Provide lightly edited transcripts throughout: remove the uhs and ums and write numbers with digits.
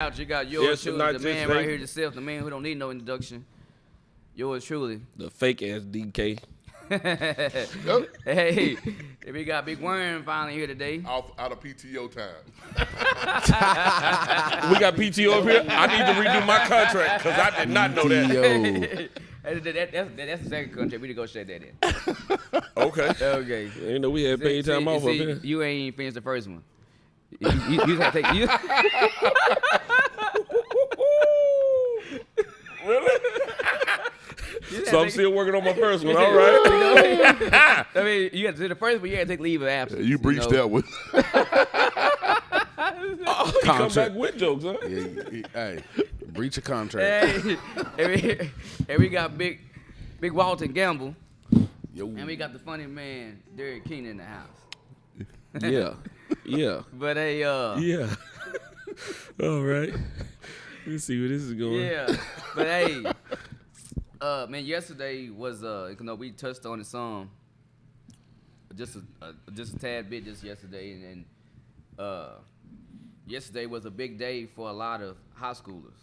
Out, you got yours truly, the man they, right here yourself, the man who don't need no introduction. Yours truly. The fake ass DK. Hey, we got Big Worm finally here today. Out of PTO time. We got PTO up here. I need to redo my contract because I did not know that. That's the second contract. We need to go shut that in. Okay. Okay. You know we had paid time off up here. You ain't finished the first one. You have to take you. Really? So I'm still working on my first one. All right. I mean, you got to do the first one. You got to take leave of absence. You breached that one. Oh, come back with jokes, huh? Hey, breach a contract. Hey, we got Big Walton Gamble. Yo. And we got the funny man, Derek King, in the house. Yeah. But hey, Yeah. All right. Let's see where this is going. yeah. But hey, man, yesterday was we touched on it some, just a tad bit just yesterday, and yesterday was a big day for a lot of high schoolers,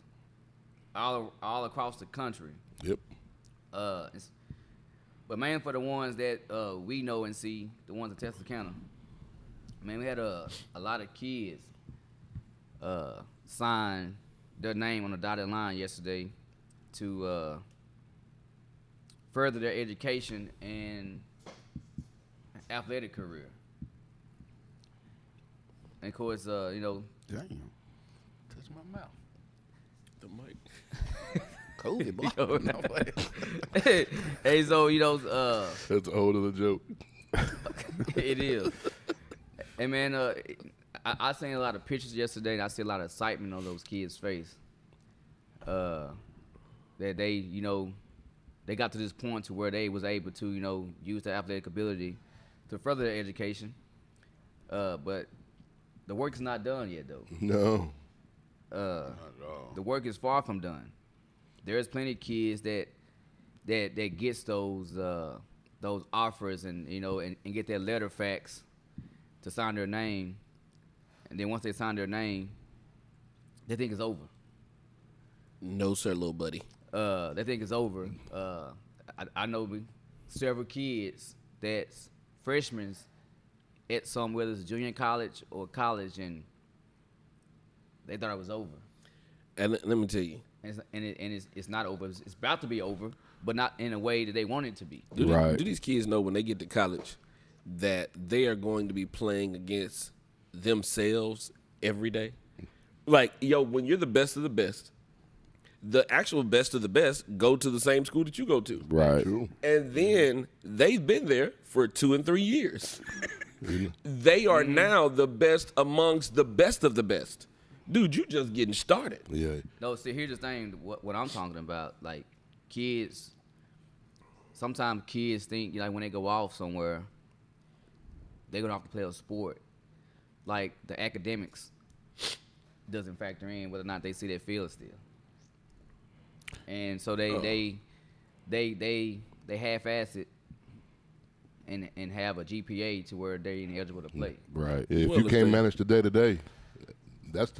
all across the country. Yep. But man, for the ones that we know and see, the ones in Texarkana, man, we had a lot of kids sign their name on the dotted line yesterday to further their education and athletic career. And of course, Damn. Touch my mouth. The mic. COVID, boy. Hey, so That's a whole other joke. it is. And man, I seen a lot of pictures yesterday, and I see a lot of excitement on those kids' face. That they got to this point to where they was able to, use their athletic ability to further their education. But the work is not done yet, though. No. Not at all. The work is far from done. There's plenty of kids that gets those offers and get their letter fax to sign their name, and then once they sign their name, they think it's over. No, sir, little buddy. They think it's over. I know several kids that's freshmen at some, whether it's junior college or college, and they thought it was over. And let me tell you. It's not over. It's about to be over, but not in a way that they want it to be. Do these kids know when they get to college that they are going to be playing against themselves every day? Like, when you're the best of the best, the actual best of the best go to the same school that you go to. Right. True. And then they've been there for 2 and 3 years. They are now the best amongst the best of the best. Dude, you just getting started. Yeah. No, see, here's the thing. What I'm talking about, like, kids. Sometimes kids think, when they go off somewhere, they're gonna have to play a sport. Like the academics doesn't factor in whether or not they see their field still. And so they half-ass it and have a GPA to where they're ineligible to play. Right. If you can't manage the day-to-day, that's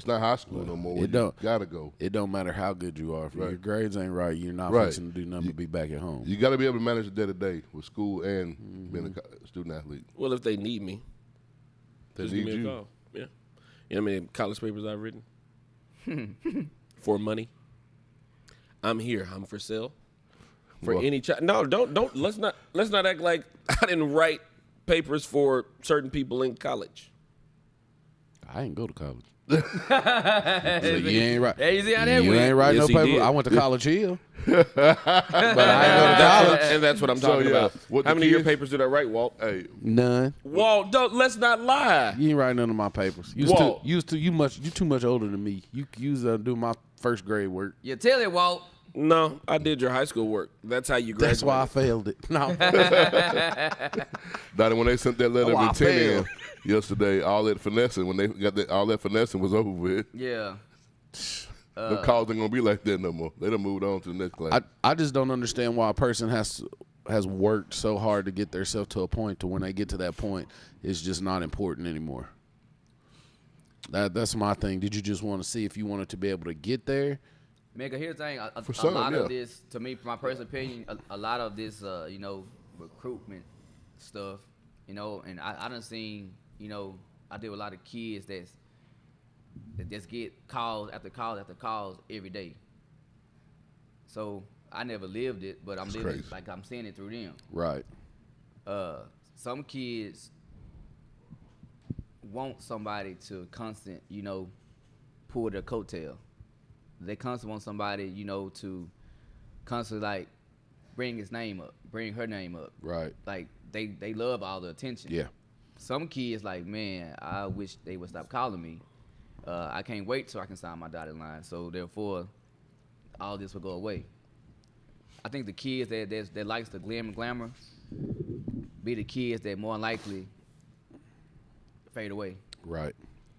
not high school no more. It don't. Gotta go. It don't matter how good you are. If your grades ain't right, you're not fixing to do nothing but be back at home. You got to be able to manage the day-to-day with school and being a student athlete. Well, if they need me, They just need give me a you. call. Yeah. You know how many college papers I've written? For money. I'm here. I'm for sale. For any child. No, don't. Let's not act like I didn't write papers for certain people in college. I ain't go to college. So you ain't right. Hey, you see how that You went? ain't writing Yes, no he paper. did. I went to College Hill. But I ain't go to college. And that's what I'm talking yeah, about. what How the many of your kids- papers did I write, Walt? Hey, None. Walt, let's not lie. You ain't writing none of my papers. You too much older than me. You was do my first grade work. You tell it, Walt. No, I did your high school work. That's how you graduated. That's why I failed it. No. Donnie, when they sent that letter Oh, I of intent in failed. yesterday, all that finessing, when they got all that finessing was over with. Yeah. The calls ain't gonna be like that no more. They done moved on to the next class. I just don't understand why a person has worked so hard to get themselves to a point to when they get to that point, it's just not important anymore. That's my thing. Did you just want to see if you wanted to be able to get there? Man, 'cause here's the thing. A some, lot yeah. of this, to me, from my personal opinion, a lot of this, recruitment stuff, and I done seen, I deal with a lot of kids that just get calls after calls after calls every day. So I never lived it, but I'm That's living crazy. like I'm seeing it through them. Right. Some kids want somebody to constant, pull their coattail. They constantly want somebody, to constantly like bring his name up, bring her name up. Right. Like they love all the attention. Yeah. Some kids like, man, I wish they would stop calling me. I can't wait till I can sign my dotted line. So therefore, all this will go away. I think the kids that likes the glam and glamour be the kids that more likely fade away. Right.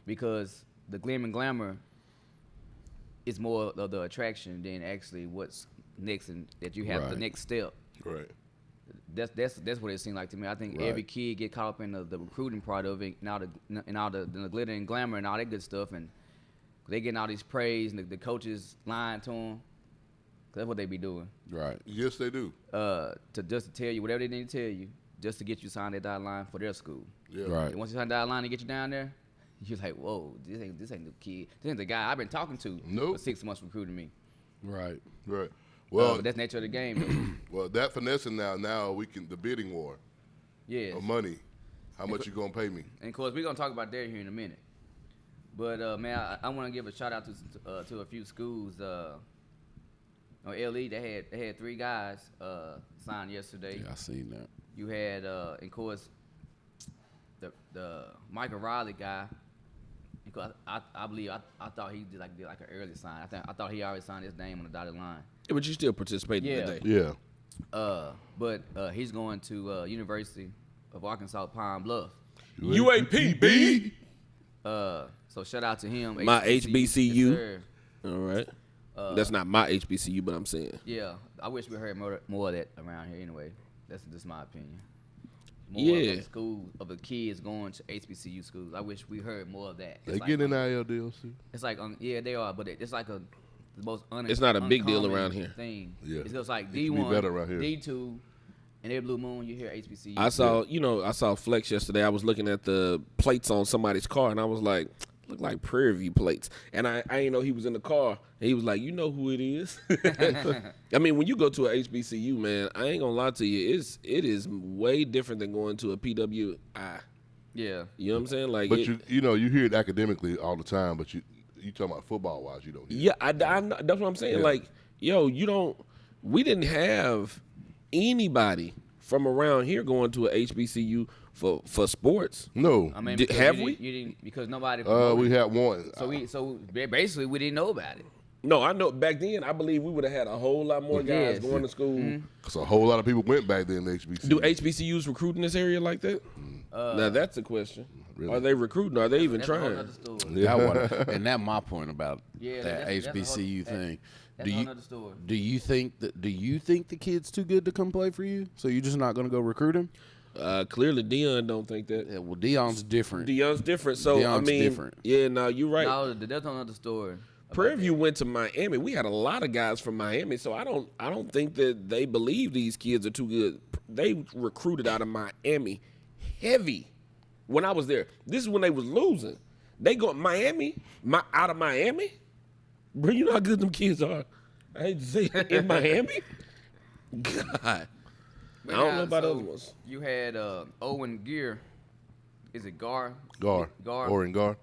Because the glam and glamour is more of the attraction than actually what's next, and that you have the Right. next step. Right. That's what it seemed like to me. I think Right. every kid get caught up in the recruiting part of it, and all the glitter and glamour and all that good stuff, and they getting all these praise, and the coaches lying to them. That's what they be doing. Right. Yes, they do. To tell you whatever they need to tell you, just to get you signed that dotted line for their school. Yeah. Right. And once you sign that dotted line and get you down there, you're like, whoa, this ain't the kid. This ain't the guy I've been talking to Nope. for 6 months recruiting me. Right. Right. Well, Well, but that's the nature of the game. well, that finessing now we can the bidding war Yeah. of money. How much you gonna pay me? And of course, we're gonna talk about that here in a minute. But man, I want to give a shout out to a few schools. On LE, they had 3 guys signed yesterday. Yeah, I seen that. You had, of course, the Michael Riley guy. Because I believe I thought he did like an early sign. I thought he already signed his name on the dotted line. Yeah, but you still participating Yeah. today. Yeah. But he's going to University of Arkansas Pine Bluff. UAP, B. So shout out to him. My HBCU. Yes, sir. All right. That's not my HBCU, but I'm saying. Yeah, I wish we heard more of that around here. Anyway, that's just my opinion. More Yeah. of the school of the kids going to HBCU schools. I wish we heard more of that. They It's like, get an NIL deal, see? It's like yeah, they are, but it's like the most It's not a big deal uncommon around here. Thing. Yeah. It's just like It should be D1, better around here. D2, and every blue moon you hear HBCU. I saw Flex yesterday. I was looking at the plates on somebody's car, and I was like, look like Prairie View plates. And I didn't know he was in the car. And he was like, you know who it is? I mean, when you go to a HBCU, man, I ain't gonna lie to you, it is way different than going to a PWI. Yeah. You know what I'm saying? Like, But you hear it academically all the time, but you talking about football wise, you don't hear it. yeah, I know, that's what I'm saying. Yeah. Like, we didn't have anybody from around here going to a HBCU for sports. No. I mean, Did- because have you we? didn't- You didn't because nobody. We had one. So basically we didn't know about it. No, I know back then, I believe we would have had a whole lot more guys Yes. going to school. Because a whole lot of people went back then to HBCU. Do HBCUs recruit in this area like that? Now that's the question. Really? Are they recruiting? Are they even That's a whole trying? nother story. Yeah. And that's my point about Yeah, that that's a whole- HBCU thing. That's a whole nother story. Do you think the kid's too good to come play for you? So you're just not gonna go recruit him? Clearly, Dion don't think that. Yeah, well, Dion's different. Dion's different. So Dion's I mean, different. yeah, no, you're right. No, that's another story. about Prairie that. View went to Miami. We had a lot of guys from Miami, so I don't think that they believe these kids are too good. They recruited out of Miami heavy when I was there. This is when they was losing. They go Miami, out of Miami. Bro, you know how good them kids are. I hate to say it, in Miami. God, But I don't now, know about so other ones. You had Owen Gear. Is it Gar? Gar. Oren Gar.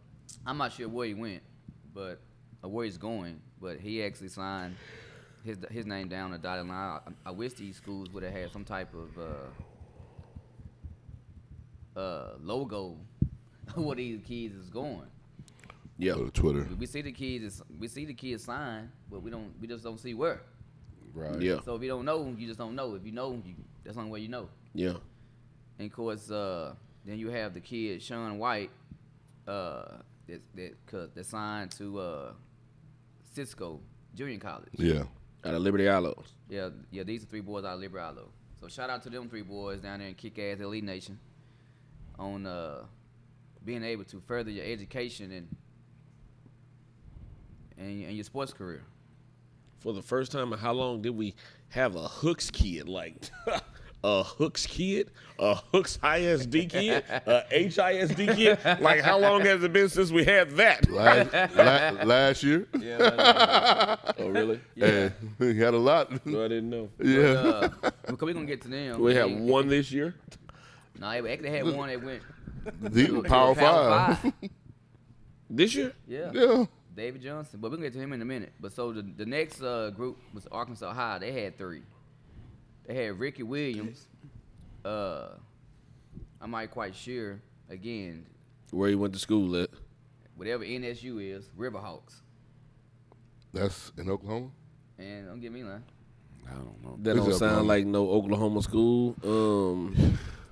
I'm not sure where he went, but or where he's going. But he actually signed his name down the dotted line. I wish these schools would have had some type of logo where these kids is going. Yeah, Go to Twitter. We see the kids sign, but we just don't see where. Right. yeah, So if you don't know, you just don't know. If you know, that's the only way you know. yeah. And of course, then you have the kid Sean White, that signed to Cisco Junior College. Yeah. Out of Liberty Islands. Yeah. These are 3 boys out of Liberty Island. So shout out to them 3 boys down there in Kick-Ass Elite Nation on being able to further your education and and your sports career? For the first time in how long did we have a Hooks kid? Like a Hooks kid? A Hooks ISD kid? A HISD kid? Like how long has it been since we had that? Last year. Yeah. Oh, really? Yeah. He had a lot. No, I didn't know. Yeah. Because we're going to get to them. We had one this year? No, they actually had one that went The Power Five. This year? Yeah. Yeah. David Johnson. But we're going to get to him in a minute. But so the next group was Arkansas High. They had 3. They had Ricky Williams. I'm not quite sure. Again, Where he went to school at? whatever NSU is, Riverhawks. That's in Oklahoma. And don't get me lying. I don't know. That It's don't sound Oklahoma. like no Oklahoma school.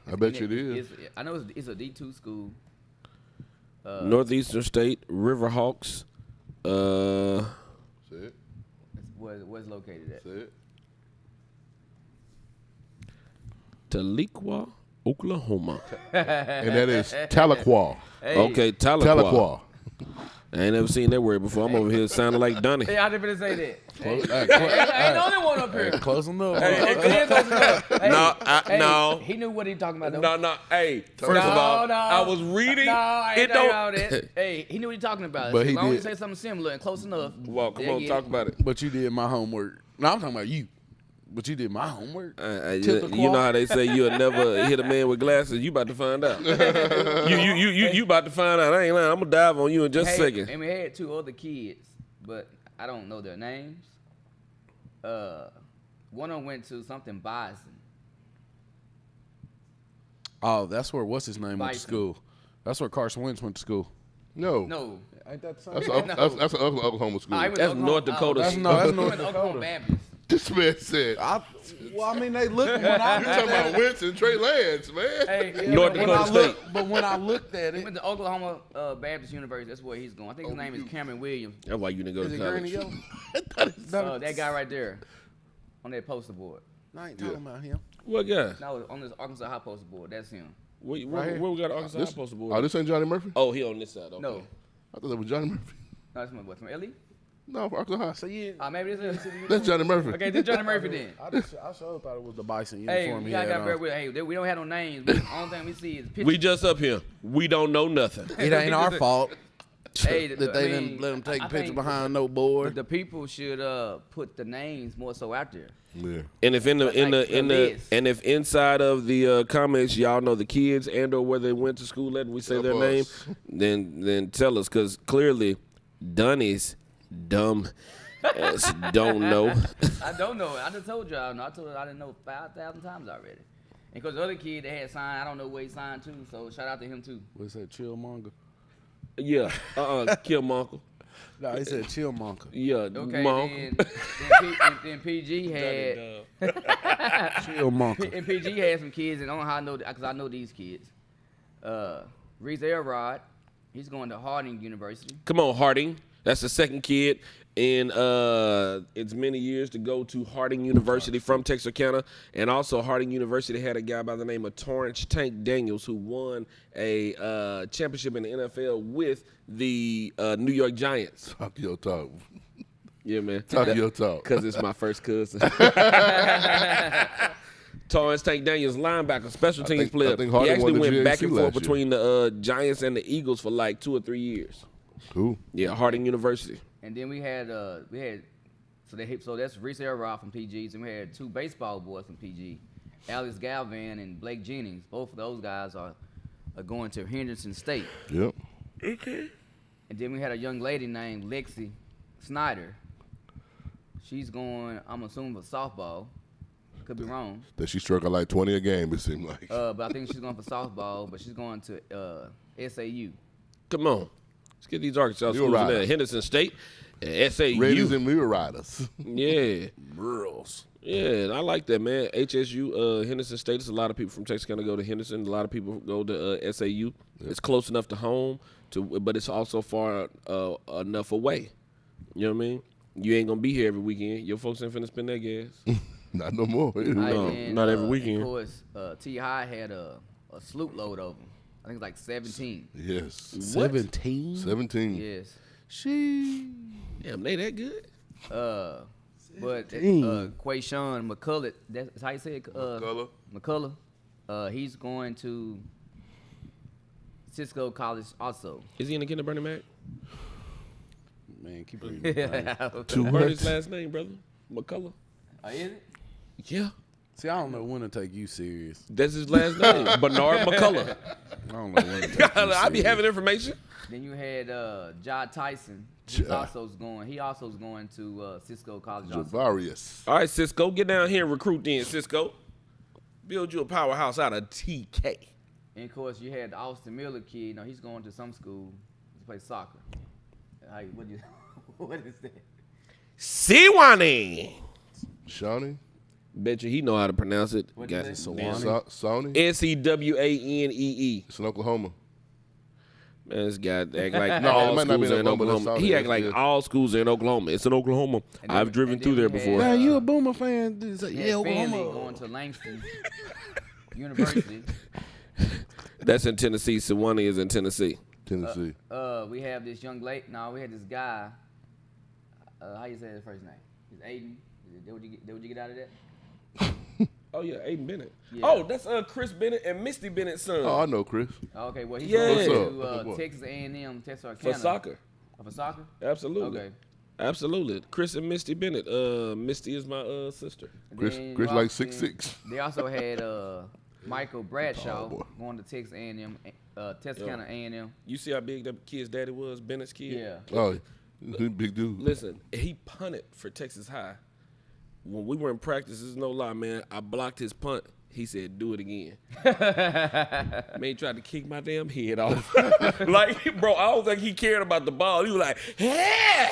I bet you it is. I know it's a D2 school. Northeastern State, Riverhawks. Say it. Where's it located at? Say it. Tahlequah, Oklahoma. And that is Tahlequah. Hey, Okay, Tahlequah. Tahlequah. I ain't never seen that word before. I'm over here sounding like Donnie. Hey, I didn't even say that. Close, Ain't the only one up here. close enough. Hey, close enough. Hey, hey, No. He knew what he talking about, though. No. Hey, first of all, I was reading. No, I it ain't don't. know that. Hey, he knew what he talking about. But As he long as did. you say something similar and close enough. Well, come they'll on, get talk it. about it. But you did my homework. No, I'm talking about you. But you did my homework. You know how they say you'll never hit a man with glasses. You about to find out. you about to find out. I ain't lying. I'm gonna dive on you in just a second. And we had 2 other kids, but I don't know their names. One of them went to something Bison. Oh, that's where what's his name went to Bison. school. That's where Carson Wentz went to school. No. No. Ain't that the That's, same? that's an Oklahoma school. I went to That's Oklahoma- North Dakota. Oh, That's he North went to Oklahoma Baptist. This man said, I mean, they look when I you talking about Wentz and Trey Lance, man. Hey, North when Dakota I State. But when I looked at He it, went to Oklahoma Baptist University. That's where he's going. I think his name is Cameron Williams. That's why you didn't go is to it green college. and yellow? That guy right there on that poster board. I ain't talking about him. What guy? No, on this Arkansas High poster board. That's him. Where here. we got Arkansas This, supposed to oh, this ain't Johnny Murphy? Oh, he on this side. Okay. No. I thought that was Johnny Murphy. No, that's my boy from LE. No, for Arkansas High. So you, Maybe this is. That's Johnny Murphy. Okay, this is Johnny Murphy then. I sure thought it was the Bison Hey, uniform you he gotta had bear on. with. Hey, we don't have no names. But the only thing we see is pictures. We just up here. We don't know nothing. It ain't our fault Hey, that they didn't let him take a picture behind no board. The people should put the names more so out there. Yeah. And if and if inside of the comments y'all know the kids and or where they went to school at, and we say their Tell name, us. then tell us, because clearly Dunny's dumb ass don't know. I don't know. I just told y'all. I told her I didn't know 5,000 times already. And because the other kid that had signed, I don't know where he signed to. So shout out to him too. What's that, Chillmonger? Yeah, kill my uncle. No, he said Chillmonger. Yeah, Okay, my uncle. then PG had Chillmonger. and PG had some kids, and I don't know how I know because I know these kids. Reese Elrod, he's going to Harding University. Come on, Harding. That's the second kid in it's many years to go to Harding University from Texarkana. And also Harding University had a guy by the name of Torrance Tank Daniels who won a championship in the NFL with the New York Giants. Talk your talk. Yeah, man. Talk your talk. Because it's my first cousin. Torrance Tank Daniels, linebacker, special teams think- player. I think He Harding actually won the went back GAC and forth last year. between the Giants and the Eagles for like 2 or 3 years. Cool. Yeah, Harding University. And then we had so that's Reese Elrod from PGs, and we had 2 baseball boys from PG, Alex Galvan and Blake Jennings. Both of those guys are going to Henderson State. Yep. Okay. And then we had a young lady named Lexi Snyder. She's going, I'm assuming, for softball. Could be wrong. That she struck out like 20 a game, it seemed like. But I think she's going for softball, but she's going to SAU. Come on. Let's get these Arkansas Mule schools in there. Riders. Henderson State, SAU. Raiders and Mule Riders. Yeah. Girls. Yeah, I like that, man. HSU, Henderson State. There's a lot of people from Texarkana go to Henderson. A lot of people go to SAU. Yep. It's close enough to home, but it's also far enough away. You know what I mean? You ain't going to be here every weekend. Your folks ain't finna spend that gas. Not no more. No, not every weekend. Of course, T.I. had a sloop load of them. I think it's like 17. Yes. 17? 17. Yes. Damn, they that good? But Quayshawn McCullough, that's how you say it. McCullough. He's going to Cisco College also. Is he in the kindergarten, Mac? Man, keep reading. Two words. His last name, brother. McCullough. Oh, is it? Yeah. See, I don't know when to take you serious. That's his last name, Bernard McCullough. I don't know when to take you serious. I be having information. Then you had John Tyson. He also is going to Cisco College. Javarius. All right, Cisco, get down here and recruit then, Cisco. Build you a powerhouse out of TK. And of course, you had the Austin Miller kid. You know, he's going to some school to play soccer. What is that? Siwani. Shawnee. Bet you he know how to pronounce it. What is it? Sony. Swanee. It's in Oklahoma. Man, this guy act like No, all it might not be schools are in in Oklahoma, Oklahoma. but He it's act like good. all schools are in Oklahoma. It's in Oklahoma. And then- I've driven and through then there we before. had, Man, you a Boomer fan? Yeah, Yeah, Finley Oklahoma. going to Langston University. That's in Tennessee. Sewanee is in Tennessee. Tennessee. We have this young lady. No, we had this guy. How you say his first name? Is Aiden? Did what you get out of that? Oh yeah, Aiden Bennett. Yeah. Oh, that's Chris Bennett and Misty Bennett's son. Oh, I know Chris. Okay, well he's Yeah. going What's to up? Texas A&M, Texarkana. For soccer. Oh, for soccer? Absolutely. Okay. Absolutely. Chris and Misty Bennett. Misty is my sister. Chris Then like you also 6'6". seen- They also had Michael Bradshaw boy. going to Texas A&M, Texarkana A&M. You see how big that kid's daddy was, Bennett's kid? Yeah. Oh, big dude. Listen, he punted for Texas High. When we were in practice, this is no lie, man. I blocked his punt. He said, do it again. Man, he tried to kick my damn head off. Like, bro, I don't think he cared about the ball. He was like, hey!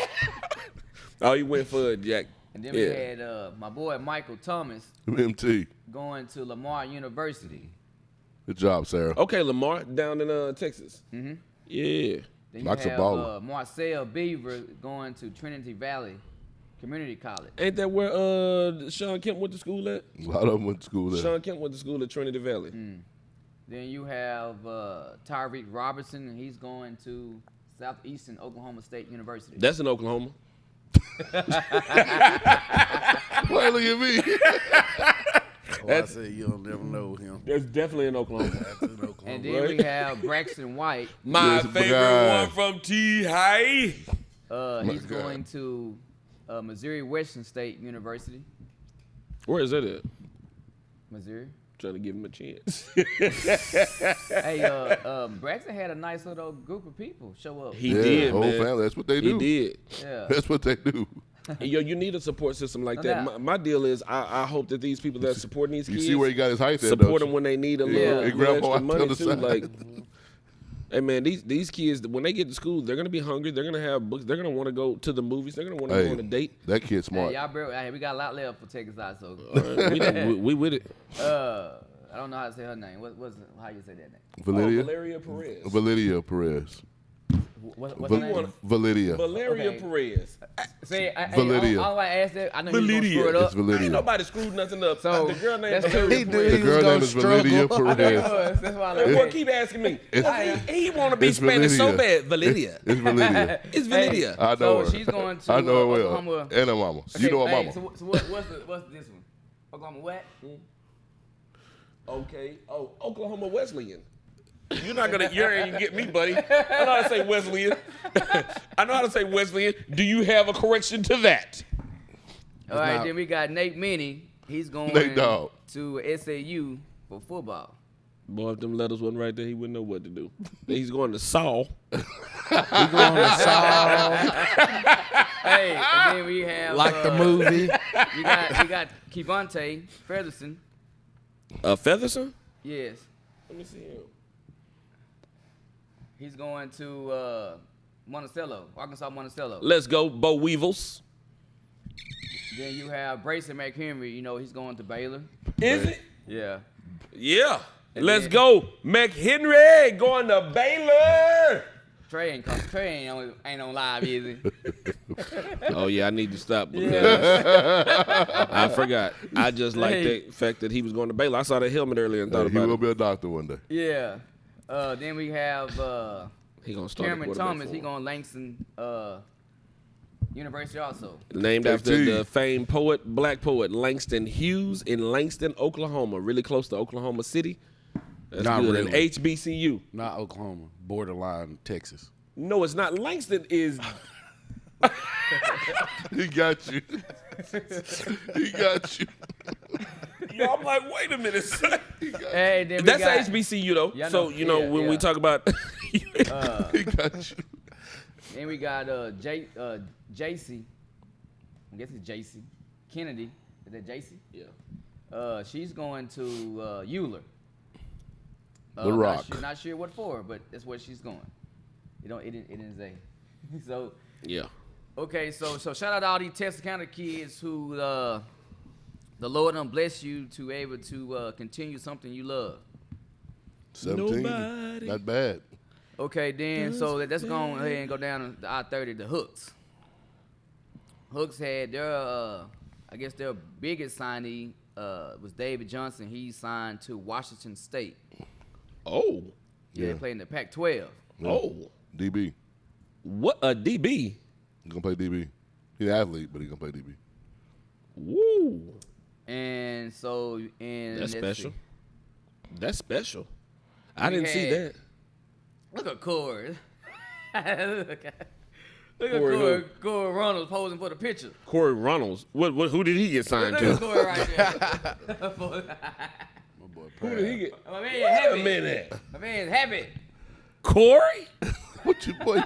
Oh, he went for it, Jack. And then we had my boy Michael Thomas MT. going to Lamar University. Good job, Sarah. Okay, Lamar, down in Texas. Mm-hmm. Yeah. Then you Max a have baller. Marcel Beaver going to Trinity Valley Community College. Ain't that where Sean Kemp went to school at? A lot of them went to school there. Sean Kemp went to school at Trinity Valley. Then you have Tyreek Robertson, and he's going to Southeastern Oklahoma State University. That's in Oklahoma. Why look at me? I said you'll never know him. That's definitely in Oklahoma. That's in Oklahoma. And then we have Braxton White. My Yes, favorite guy. one from T-High. He's God. going to Missouri Western State University. Where is that at? Missouri. Trying to give him a chance. Hey, Braxton had a nice little group of people show up. He Yeah, did, whole man. family. That's what they He do. did. Yeah. That's what they do. Yo, you need a support system like No that. doubt. My deal is I hope that these people that are supporting these You kids see where he got his height at, support don't them you? when they need a Yeah. little, Hey, little grandpa extra out money on the too. side. Like, hey man, these kids when they get to school, they're gonna be hungry. They're gonna have books. They're gonna want to go to the movies. They're gonna want to Hey, go on a date. that kid's smart. Hey, we got a lot left for Texas out, so All right, we with it. I don't know how to say her name. How you say that name? Validia? Valeria Perez. Validia Perez. What's her name? Validia. Valeria Okay. Perez. Say, Validia. I ask that. I know you gonna Validia. screw it up. It's Validia. Ain't nobody screwed nothing up. So, The girl named that's Valeria He knew Perez. The he girl was name gonna is Validia struggle. Perez. That's why I And like what keep asking me? He want to be It's Spanish so Validia. bad. Validia. It's Validia. It's Validia. I know So her. she's going to I know her well. Oklahoma. And her mama. You know her hey, mama. So what's this one? Oklahoma what? Okay. Oh, Oklahoma Wesleyan. You ain't gonna get me, buddy. I know how to say Wesleyan. I know how to say Wesleyan. Do you have a correction to that? All right, not- then we got Nate Minnie. He's going Nate Dogg. to SAU for football. Boy, if them letters wasn't right there, he wouldn't know what to do. He's going to Saul. He going to Saul Hey, and then we have like the movie. We got Kevontae Featherson. Featherson? Yes, Let me see him. he's going to Monticello, Arkansas Monticello. Let's go, Bo Weevils. Then you have Brayson McHenry. You know he's going to Baylor. Is it? Yeah. Yeah. And Let's then- go, McHenry going to Baylor. Trey ain't on live, is he? Oh yeah, I need to stop because Yeah. I forgot. I just like Hey. the fact that he was going to Baylor. I saw that helmet earlier and thought He about will it. be a doctor one day. Yeah. Then we have He gonna start. Cameron Thomas, he going Langston University also. Named after KT. the famed black poet Langston Hughes in Langston, Oklahoma, really close to Oklahoma City. That's Not good. really. And HBCU. Not Oklahoma, borderline Texas. No, it's not. Langston is. He got you. He got you. Yo, I'm like, wait a minute. Hey, then we That's got, a HBCU though. Yeah, I so know. Yeah, when yeah. we talk about. He got you. Then we got JC. I guess it's JC. Kennedy. Is that JC? Yeah. She's going to Euler. The Rock. Not sure what for, but that's where she's going. It didn't say. So Yeah. okay, so shout out to all these Texarkana kids who the Lord done bless you to able to continue something you love. 17. Nobody. Not bad. Okay, then so let's go on ahead and go down to I-30, the Hooks. Hooks had their I guess their biggest signee was David Johnson. He signed to Washington State. Oh. Yeah, they played in the Pac-12. Yeah. Oh. DB. What a DB. He's gonna play DB. He's an athlete, but he's gonna play DB. Woo. And so and That's let's special. see. That's special. I We didn't see had- that. Look at Corey. Look at Corey who? Corey Ronalds posing for the picture. Corey Reynolds. What? Who did he get signed Look to? at Corey right there. My boy, Who did he get? My man Wait a happy. minute. My man's happy. Corey? What you boy?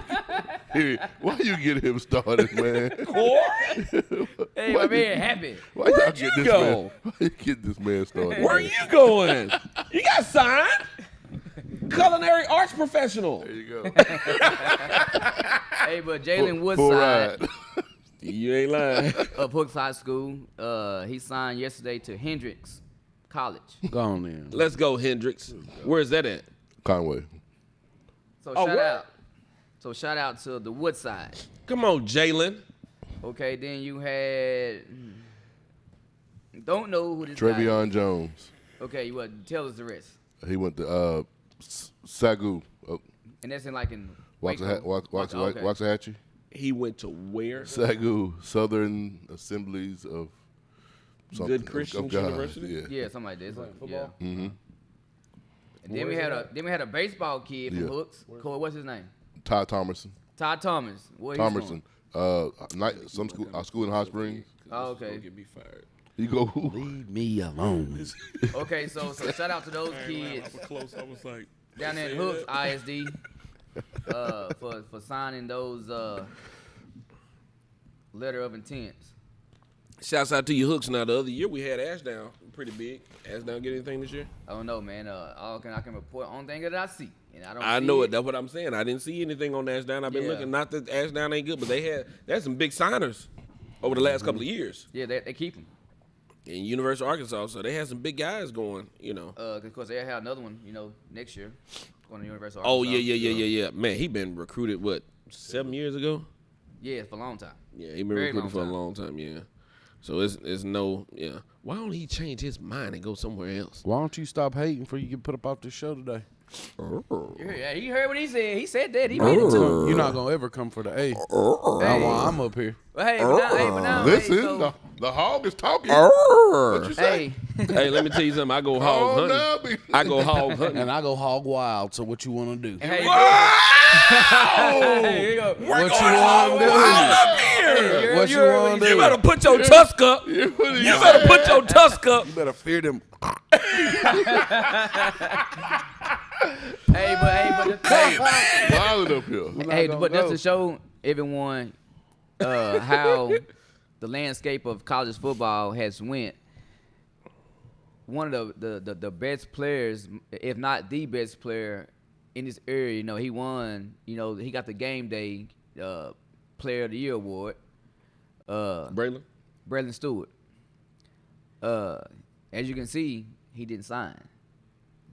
Hey, why you get him started, man? Corey? Hey, Why my man happy. Why y'all Where'd get you this go? man? Why you get this man started? Where are man? you going? You got signed? Culinary arts professional. There you go. Hey, but Jalen Full Woodside ride. You ain't lying. of Hooks High School, he signed yesterday to Hendrix College. Go on then. Let's go, Hendrix. Where's that at? Conway. So Oh, shout where? out. So shout out to the Woodside. Come on, Jalen. Okay, then you had don't know who this guy is. Trevion Jones. Okay, you what? Tell us the rest. He went to Sagu. And that's in like in Waco. Waxahachie. He went to where? Sagu, Southern Assemblies of something. Good Christian of God. University? Yeah. Yeah, something like this. football? Yeah. Mm-hmm. And then we had a baseball kid from Yeah. Hooks. Corey, what's his name? Todd Thomerson. Todd Thomas. Where he's Thomerson. Some school. Our school in Hot Springs. going? Oh, okay. Get me fired. You go who? Leave me alone. Okay, so shout out to those kids Close. I was like, down there in Hooks ISD for signing those letter of intents. shouts out to your Hooks. Now, the other year we had Ashdown, pretty big. Ashdown get anything this year? I don't know, man. I can report on thing that I see, and I don't. I see know it. That's what I'm saying. I didn't see anything on Ashdown. I've been Yeah. looking. Not that Ashdown ain't good, but they had some big signers over the last couple of years. Yeah, they keep him. In University of Arkansas, so they had some big guys going, Of course, they have another one, next year, going to University of Oh, Arkansas. yeah. Man, he been recruited, 7 years ago? Yeah, for a long time. Yeah, he been Very recruited long for a time. long time, yeah. So it's no, yeah. Why don't he change his mind and go somewhere else? Why don't you stop hating before you get put up off this show today? Yeah, he heard what he said. He said that. He meant it too. You're not gonna ever come for the A. Hey. Now while I'm up here. But hey, but now, Listen, hey, so, the hog is talking. What you say? hey, Hey, let me tell you something. I go hog Oh, hunting. now, be- I go hog hunting. And I go hog wild, so what you wanna do? hey, Wow! hey, here you go. We're What going you hog wanna do? wild up here. What you wanna You do? better put your tusk up. What You are you better put your tusk up. You better fear them. Wild up here. Hey, gonna but that's go. to show everyone how the landscape of college football has went. One of the best players, if not the best player in this area, he won. He got the Gameday Player of the Year award. Braylon? Braylon Stewart. As you can see, he didn't sign.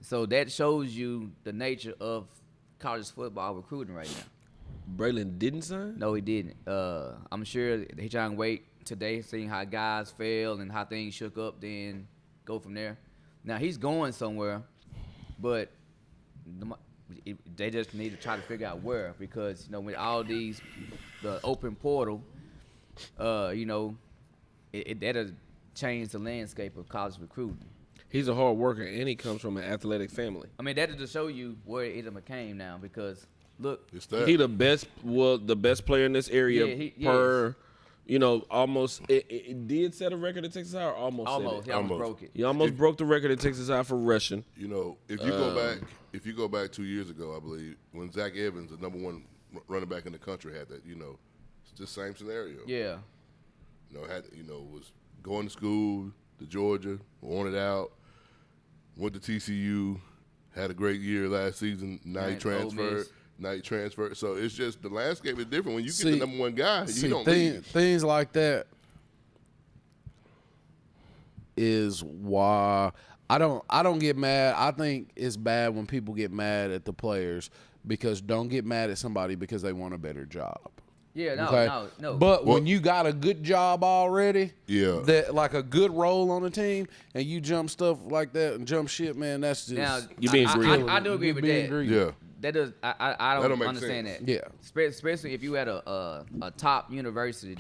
So that shows you the nature of college football recruiting right now. Braylon didn't sign? No, he didn't. I'm sure he trying to wait today, seeing how guys failed and how things shook up, then go from there. Now he's going somewhere, but They just need to try to figure out where, because with all the open portal, that'll change the landscape of college recruiting. He's a hard worker, and he comes from an athletic family. I mean, that'll just show you where it became now, because look, It's He the best player in this area almost. It did set a record at Texas High, or almost. almost broke it. He almost broke the record at Texas High for rushing. If you go back 2 years ago, I believe, when Zach Evans, the number one running back in the country, had that, it's the same scenario. Yeah. Was going to school to Georgia, wanted out, went to TCU, had a great year last season. Now he transferred. So it's just the landscape is different. When you get the number one guy, you don't leave. Things like that is why I don't get mad. I think it's bad when people get mad at the players, because don't get mad at somebody because they want a better job. Yeah, no. But when you got a good job already, that like a good role on the team, and you jump stuff like that and jump shit, man, that's just Now, you being greedy. I do agree with that. Greedy. Yeah. That does. I don't make understand sense. that. Yeah. Especially if you at a top university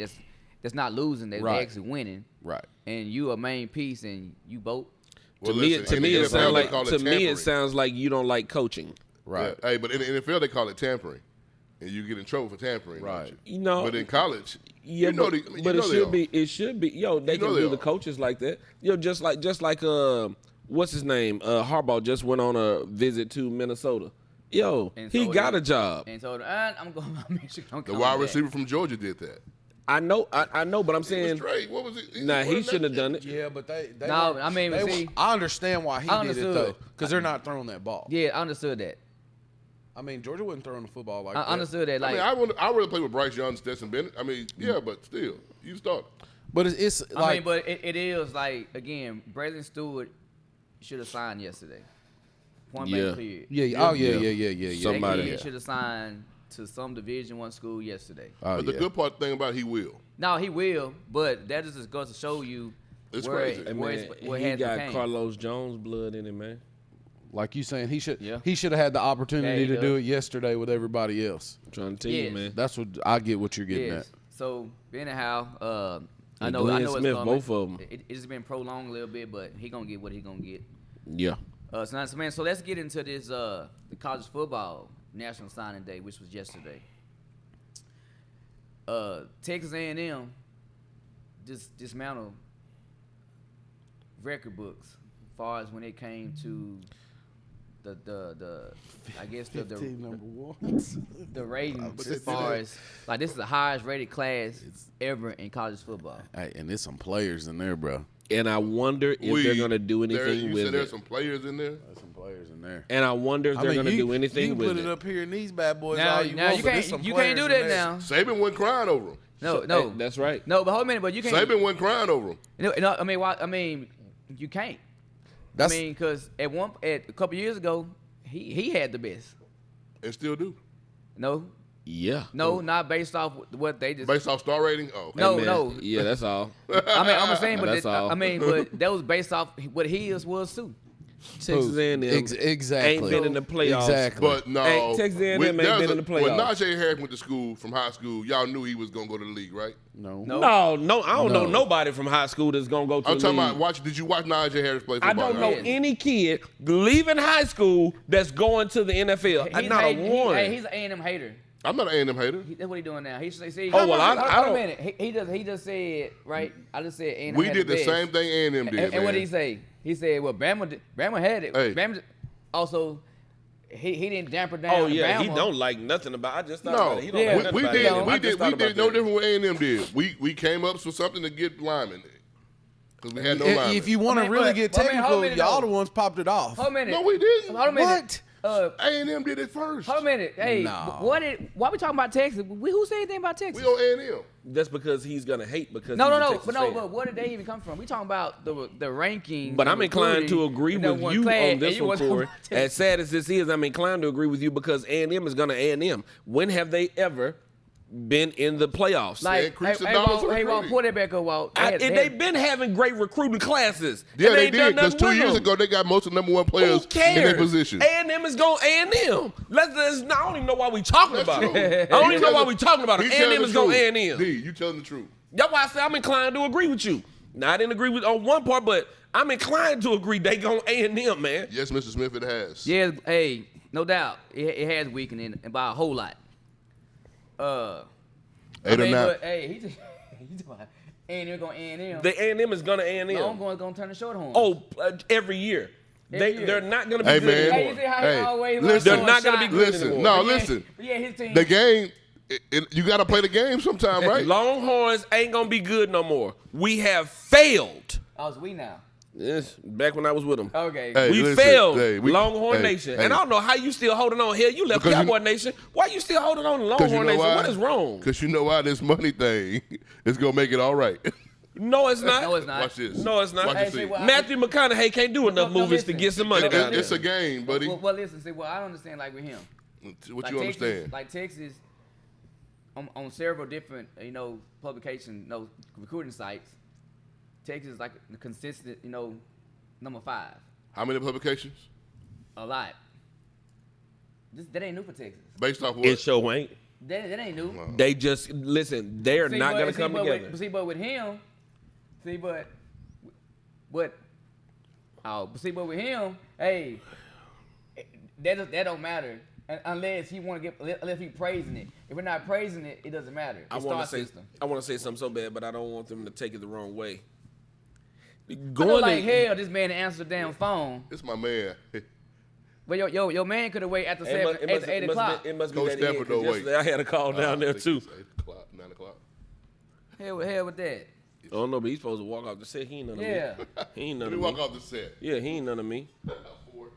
that's not losing, they're Right. actually winning, Right. and you a main piece, and you both. To me, it tampering. sounds like you don't like coaching. Right. Yeah. Hey, but in the NFL they call it tampering, and you get in trouble for tampering. Right. But in college, Yeah, but it should be. Yo, they can do the coaches like that. Just like what's his name? Harbaugh just went on a visit to Minnesota. Yo, he got a job. And told him, I'm going to Michigan. The wide receiver from Georgia did that. I know, but I'm He saying, was straight. What was it? nah, he shouldn't have done it. Yeah, but they No, were- I mean, they see, were, I understand why he I did it understood. though, because they're not throwing that ball. Yeah, I understood that. I mean, Georgia wasn't throwing the football like I that. understood that. Like, I really play with Bryce Young, Stetson Bennett. I mean, yeah, but still, you start. But it's like, I mean, but it is like, again, Braylon Stewart should have signed yesterday. Point Yeah. blank period. yeah. Somebody- He should have signed to some Division I school yesterday. Oh, But the good part thing about it, he will. No, he will, but that just goes to show you It's where crazy. it, Hey, where, man, it's, where it he has got became. Carlos Jones blood in him, man. like you saying, he should Yeah. have had the opportunity Yeah, he to do does. it yesterday with everybody else. I'm trying to tell Yes. you, man. That's what I get. What you're getting Yes. So anyhow, I And know Glenn it's Smith, coming. both of 'em. It's been prolonged a little bit, but he gonna get what he gonna get. Yeah. So let's get into this the college football National Signing Day, which was yesterday. Texas A&M just dismantled record books as far as when it came to the I guess the number ones. the ratings But as far as like this is the highest rated class ever in college football. Hey, and there's some players in there, bro. And I wonder if they're going to do anything You with said there's it. some players in there. There's some players in there. And I wonder if they're going to do You anything can with put it. it up here in these bad boys Now, all you now want, you but there's some can't do players that in there. now. Saban wasn't crying over him. No, Hey, that's right. no. But hold a minute, but you can't. Saban wasn't crying over him. No, I mean, why? I mean, you can't. That's, I mean, because at a couple years ago, he had the best. And still do. No, Yeah. not based off what they just. Based off star rating? Oh. No, Hey, man, no. Yeah, that's all. I mean, I'm saying, but That's all. I mean, but that was based off what his was too. Texas A&M exactly. ain't been in the playoffs. Exactly. But no. Hey, Texas A&M ain't there's been in the When playoffs. Najee Harris went to school from high school, y'all knew he was going to go to the league, right? No. No. No, I don't know nobody from high school that's going to go to I'm the talking league. about, did you watch Najee Harris play football? I don't know Yes. any kid leaving high school that's going to the NFL. He's Not a hating- one. he's an A&M hater. I'm not an A&M hater. That's what he doing now. He should say. Oh, well, I hold a don't- minute. He just said right. I just said A&M. We had did the best. same thing A&M did, And what man. did he say? He said, "Well, Bama had it. Hey. Bama also, he didn't damper down. Oh yeah, Bama. he don't like nothing about. I just thought No, about it. He don't Yeah. like nothing we about did. it. No, We I did. just We thought did about no that. different what A&M did. We came up with something to get linemen because we had no linemen. If you want I to mean, really but- get but I mean, technical, hold a minute, y'all though. the ones popped it off. Hold a minute. no, we didn't. Hold a minute. What? A&M did it first. Hold a minute. Hey, Nah. why we talking about Texas? Who said anything about Texas? We on A&M. That's because he's gonna hate because No, he's a no. Texas But no, fan. but where did they even come from? We talking about the ranking. But I'm inclined to agree with you on this one, Corey. As Texas. sad as this is, I'm inclined to agree with you because A&M is going to A&M. When have they ever been in the playoffs. Like, increase the hey, dollars Walt, for hey, Walt, recruiting. pull that back up, Walt. They've been having great recruiting classes. Yeah, and they ain't done did. Because nothing 2 with years them. ago, they got most of the number one Who players in cares? their position. A&M is going A&M. I don't even know why we talking That's about true. it. I don't even know why we talking about He's it. telling A&M the is going truth. A&M. D, you telling the truth. That's why I say I'm inclined to agree with you. Now, I didn't agree with on one part, but I'm inclined to agree they going A&M, man. Yes, Mr. Smith, it has. Yeah, hey, no doubt. It has weakened in and by a whole lot. 8 or 9. But, hey, he just A&M going A&M. The A&M is going to A&M. Longhorns going to turn the short horn. Oh, every year. They're not going to be Hey, good man. Hey, you anymore. see how he Hey, always listen. They're not going to be good Listen, anymore. no, But yeah, listen. but yeah, his team. The game, you got to play the game sometime, right? Longhorns ain't going to be good no more. We have failed. Oh, it's we now. Yes, back when I was with them. Okay. Hey, We listen, failed hey, Longhorn hey, Nation. hey. And I don't know how you still holding on here. You left Because Cowboy Nation. Why you still holding on to 'Cause you Longhorn know Nation? why? What is wrong? Because you know why this money thing is going to make it all right. No, it's not. No, it's not. Watch this. No, it's not. Watch Hey, this. see, well, Matthew McConaughey can't do enough No, movies to listen. get some money down there. It's a game, buddy. Well, listen. See, well, I understand like with him. What Like you Texas, understand? Like Texas, on several different publication recruiting sites, Texas is like the consistent number 5. How many publications? A lot. That ain't new for Texas. Based off what? It sure ain't. That ain't new. They just listen. They're See, not but- gonna see, come but together. with him, but with him, hey, that don't matter unless he unless he praising it. If we're not praising it, it doesn't matter. I It's want star to say system. I want to say something so bad, but I don't want them to take it the wrong way. I know Going like in- hell, this man answered the damn phone. It's my man. But your man could have waited after It must- 8 o'clock. It must be Coach that Stafford end, 'cause don't wait. yesterday I had a call down there I think too. it's 8 o'clock, 9 o'clock. Hell with that. I don't know, but he's supposed to walk off the set. He ain't none of Yeah. me. He ain't none Let of me me. walk off the set. Yeah, he ain't none of me. 4.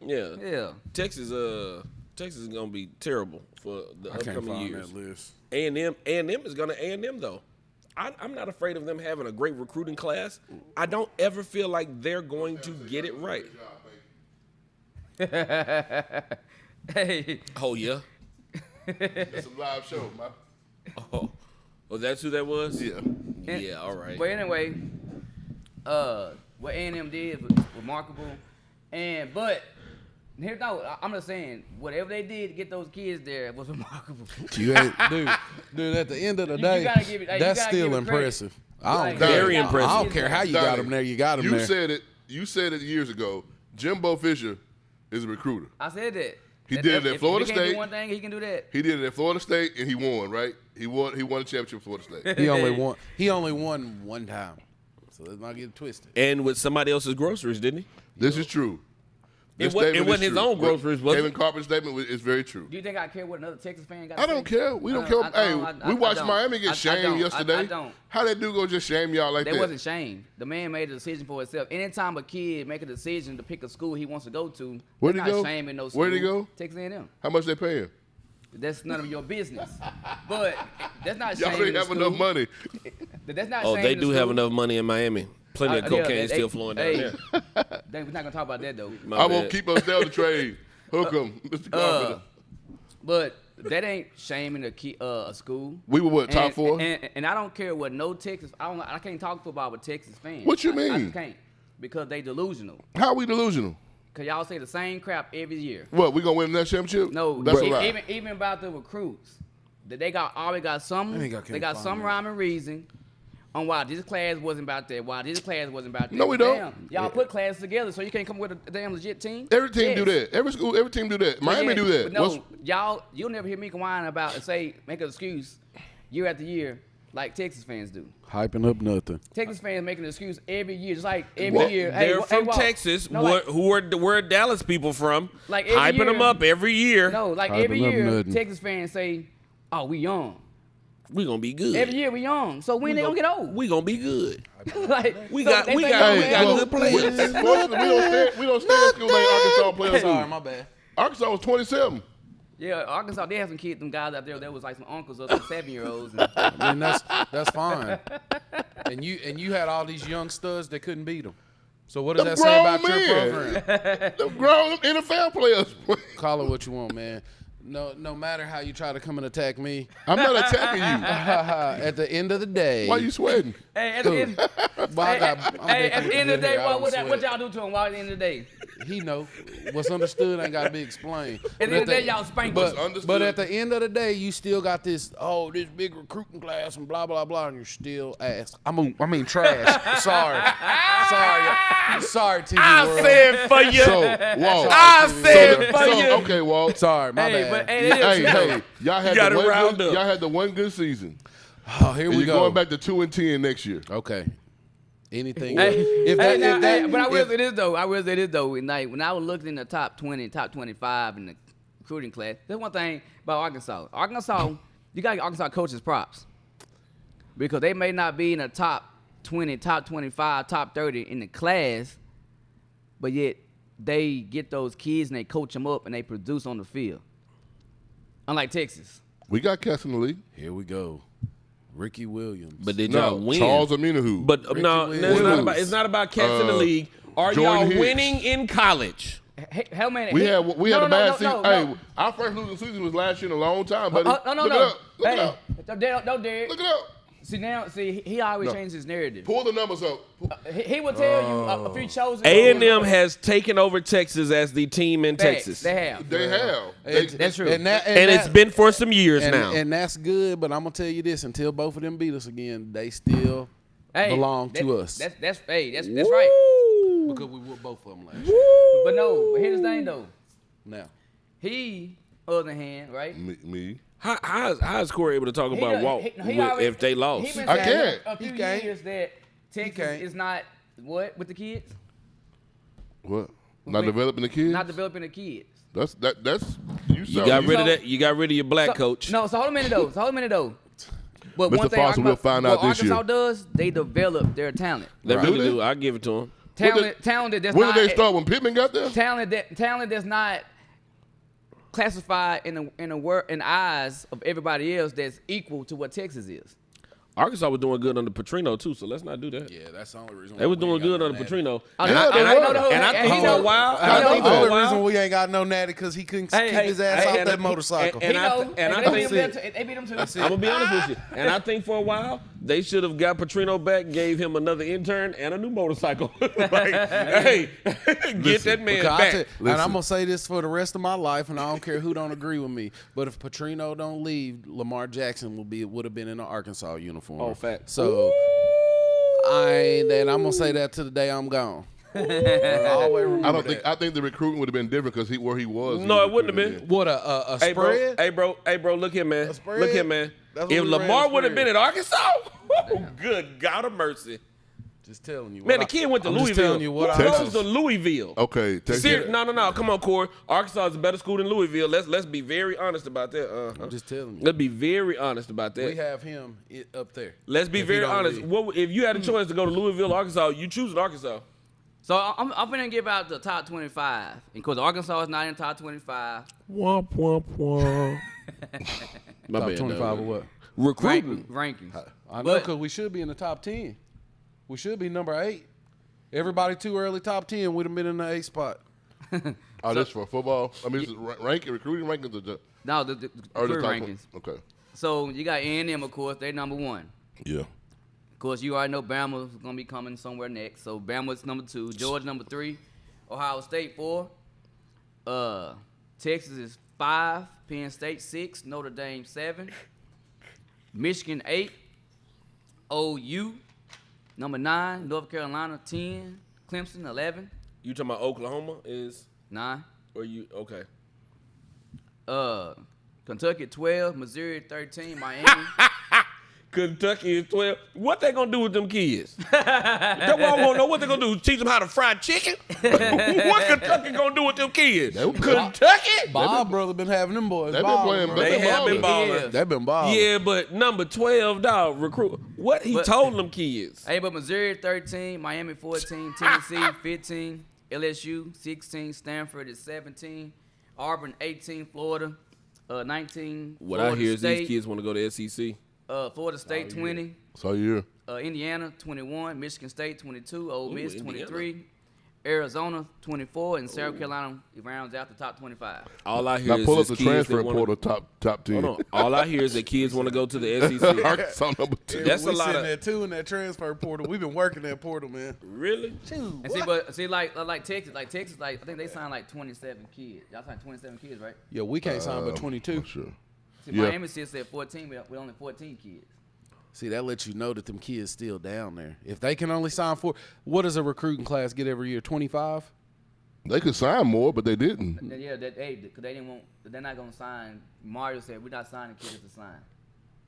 Yeah. Yeah. Texas is gonna be terrible for the I can't upcoming find years. that list. A&M is gonna A&M though. I'm not afraid of them having a great recruiting class. I don't ever feel like they're going to get it right. Hey. Oh yeah. It's a live show, man. Oh, that's who that was? Yeah. Yeah, all right. But anyway, what A&M did was remarkable. But here, no, I'm just saying, whatever they did to get those kids there was remarkable. You ain't, dude. At the end of the You day, gotta give it- hey, you that's gotta still give it credit. impressive. I don't Like, care. very I impressive. don't care how you got Donnie, them there. You got them You there. said it years ago. Jimbo Fisher is a recruiter. I said that. He did it at Florida if he can't State. do one thing, he can do that. He did it at Florida State, and he won, right? He won a championship at Florida State. He only won one time. So let's not get it twisted. And with somebody else's groceries, didn't he? This is true. This It wasn't statement is his true. own groceries, was Kevin it? Carpenter's statement is very true. Do you think I care what another Texas fan got? I don't care. We don't care. We watched Miami get shamed yesterday. I don't. How that dude gonna just shame y'all like that? That wasn't shame. The man made a decision for himself. Anytime a kid make a decision to pick a school he wants to go to, Where'd that's he not go? shaming no school. Where'd he go? Texas A&M. How much they paying? That's none of your business. But that's not Y'all shaming ain't the have school. enough money. That's not Oh, shaming they the do have school. enough money in Miami. Plenty of Yeah, cocaine still flowing down there. We're not gonna talk about that though. My I bad. won't keep us down the trade. Hook 'em, Mr. Carpenter. But that ain't shaming a school. We were what, top And- 4? And I don't care what no Texas. I can't talk football with Texas fans. What you I mean? just can't because they delusional. How we delusional? Cause y'all say the same crap every year. What, we gonna win that championship? No, That's a lie. even about the recruits, that they always got some. I think I They can't got find some that. rhyme and reason on why this class wasn't about that. Why this class wasn't about that. No, we don't. Damn, y'all put classes together, so you can't come with a damn legit team. Every team Yes. do that. Every team do that. Miami Yeah, do that. but no, What's- you'll never hear me whine about and say make an excuse year after year like Texas fans do. Hyping up nothing. Texas fans making an excuse every year, just like every Well, year. They're Hey, from Walt, Texas. no, like- Where are Dallas people from? Like every hyping them year- up every year. No, like Hyping every up year, nothing. Texas fans say, "Oh, we young." We gonna be good. Every year we young. So when they gonna get old? We gonna be good. Like We so got they think, good "Oh, players. Unfortunately, we don't stay in school like Arkansas players do. Sorry, my bad. Arkansas was 27. Yeah, Arkansas, they have some kids, them guys out there that was like some uncles or some 7-year-olds. And, I mean, that's fine. And you had all these young studs that couldn't beat them. So what does Them that say grown about your men. program? Them grown NFL players. Call it what you want, man. No matter how you try to come and attack me, I'm not attacking you. at the end of the day, Why you sweating? Hey, at the end, well, at the end of the day, what what y'all do to him? Why at the end of the day? he know what's understood ain't got to be explained. At the end of the day, y'all spank What's him. understood? But at the end of the day, you still got this big recruiting class and blah blah blah, and you're still ass. I mean trash. sorry, TV world. I said for you. So, Walt. I said for you. Okay, Walt. Sorry, my Hey, bad. but hey, it is Hey, y'all had gotta the round up. y'all had the one good season. Oh, here And we you're go. going back to 2-10 next year. Okay. Anything? Hey, but I will say this though. Like, when I was looking in the top 20, top 25 in the recruiting class, there's one thing about Arkansas. You got to give Arkansas coaches props because they may not be in the top 20, top 25, top 30 in the class, but yet they get those kids and they coach them up and they produce on the field. Unlike Texas. We got cats in the league. Here we go. Ricky Williams. But did y'all No, win? Charles Aminahu. But no, Williams. it's not about cats in the league. Are Jordan y'all Hicks. winning in college? Hey, hell man, we had a bad season. No. Hey, our first losing season was last year in a long time, buddy. No. Look it up. Look it Hey, up. don't dare. Look it up. See, he always changes his narrative. Pull the numbers up. He will tell you a few chosen. A&M has taken over Texas as the team in Texas. They have. They have. That's true. And It's been for some years now. And that's good, but I'm gonna tell you this: until both of them beat us again, they still belong to us. That's right. Because we whooped both of them last year. But here's the thing though. Now, He, on the other hand, right? Me. How is Corey able to talk about Walt if they lost? He been I saying can't. a few He can't. years that Texas can't. is not what with the kids, What? Not developing the kids? not developing the kids. That's You got rid of that. You got rid of your black coach. No, so hold a minute though. But Mr. one thing Foster, we'll find out this year. Arkansas does, they develop their talent. They Right. really Do they? do. I give it to them. Talented that's When not did they start? When Pittman got there? talent that's not classified in the eyes of everybody else that's equal to what Texas is. Arkansas was doing good under Petrino too, so let's not do that. yeah, that's the only reason. They was doing good under Petrino. Oh, And no, I they were. and I Hey, think he for a know. while, I know. I think the for a only while- reason we ain't got no natty because he couldn't keep his ass off that motorcycle. and I think they beat them too. I'm gonna be honest with you, and I think for a while they should have got Petrino back, gave him another intern and a new motorcycle. Like, hey, get that man Because back. and I'm gonna say this for the rest of my life, and I don't care who don't agree with me. But if Petrino don't leave, Lamar Jackson would have been in an Arkansas uniform. Oh, fact. So and I'm gonna say that to the day I'm gone. Always remember that. I think the recruiting would have been different because where he was. No, it wouldn't have been. What a Hey spread? bro, look here, man. spread? Look here, man. That's what If we ran Lamar a would have spread. been at Arkansas, good God of mercy. Just telling you. Man, the kid went to I'm Louisville. Just telling you what Who I goes to Louisville? Okay. No. Come on, Corey. Arkansas is a better school than Louisville. Let's be very honest about that. I'm just telling you. Let's be very honest about that. We have him up there. Let's be If he very don't honest. leave. What if you had a choice to go to Louisville, Arkansas? You choose Arkansas. So I'm gonna give out the top 25 because Arkansas is not in the top 25. Womp womp womp. My Top bad, 25 dog. or what? Recruiting. Rankings. I know But- because we should be in the top 10. We should be number 8. Everybody too early top 10 would have been in the 8 spot. Oh, this for football? I mean, recruiting rankings or the No, the or the recruiting top rankings. Okay. So you got A&M, of course. They're number 1. Yeah. Of course, you already know Bama's gonna be coming somewhere next. So Bama's number 2, Georgia number 3, Ohio State 4, Texas is 5, Penn State 6, Notre Dame 7, Michigan 8, OU number 9, North Carolina 10, Clemson 11, You talking about Oklahoma is 9, or you okay? Kentucky 12, Missouri 13, Miami. Kentucky is 12. What they gonna do with them kids? That's what I want to know. What they gonna do? Teach them how to fry chicken? What Kentucky gonna do with them kids? Kentucky? Bob brother been having them boys. They've been balling, playing. bro. They have been balling. balling. They've been balling. Yeah, but number 12, dog, recruit. What he But- told them kids? Hey, but Missouri 13, Miami 14, Tennessee 15, LSU 16, Stanford is 17, Auburn 18, Florida 19. What Florida I hear is State, these kids want to go to SEC. Florida State 20, So you're Indiana 21, Michigan State 22, Ole Miss Indiana. 23, Arizona 24, and South Carolina rounds out the top 25. All I hear Now is pull up just the kids transfer that wanna, portal top 10. Hold on. All I hear is that kids want to go to the SEC. Arkansas number 2. That's we a lot sitting of- there too in that transfer portal. We've been working that portal, man. Really? And see, like Texas, I think they signed like 27 kids. Y'all signed 27 kids, right? Yeah, we can't sign but 22. Sure. See, Yeah. Miami still said 14, but we only 14 kids. See, that lets you know that them kids still down there. If they can only sign what does a recruiting class get every year? 25? They could sign more, but they didn't. Yeah, because they didn't want. They're not gonna sign. Mario said we're not signing kids to sign.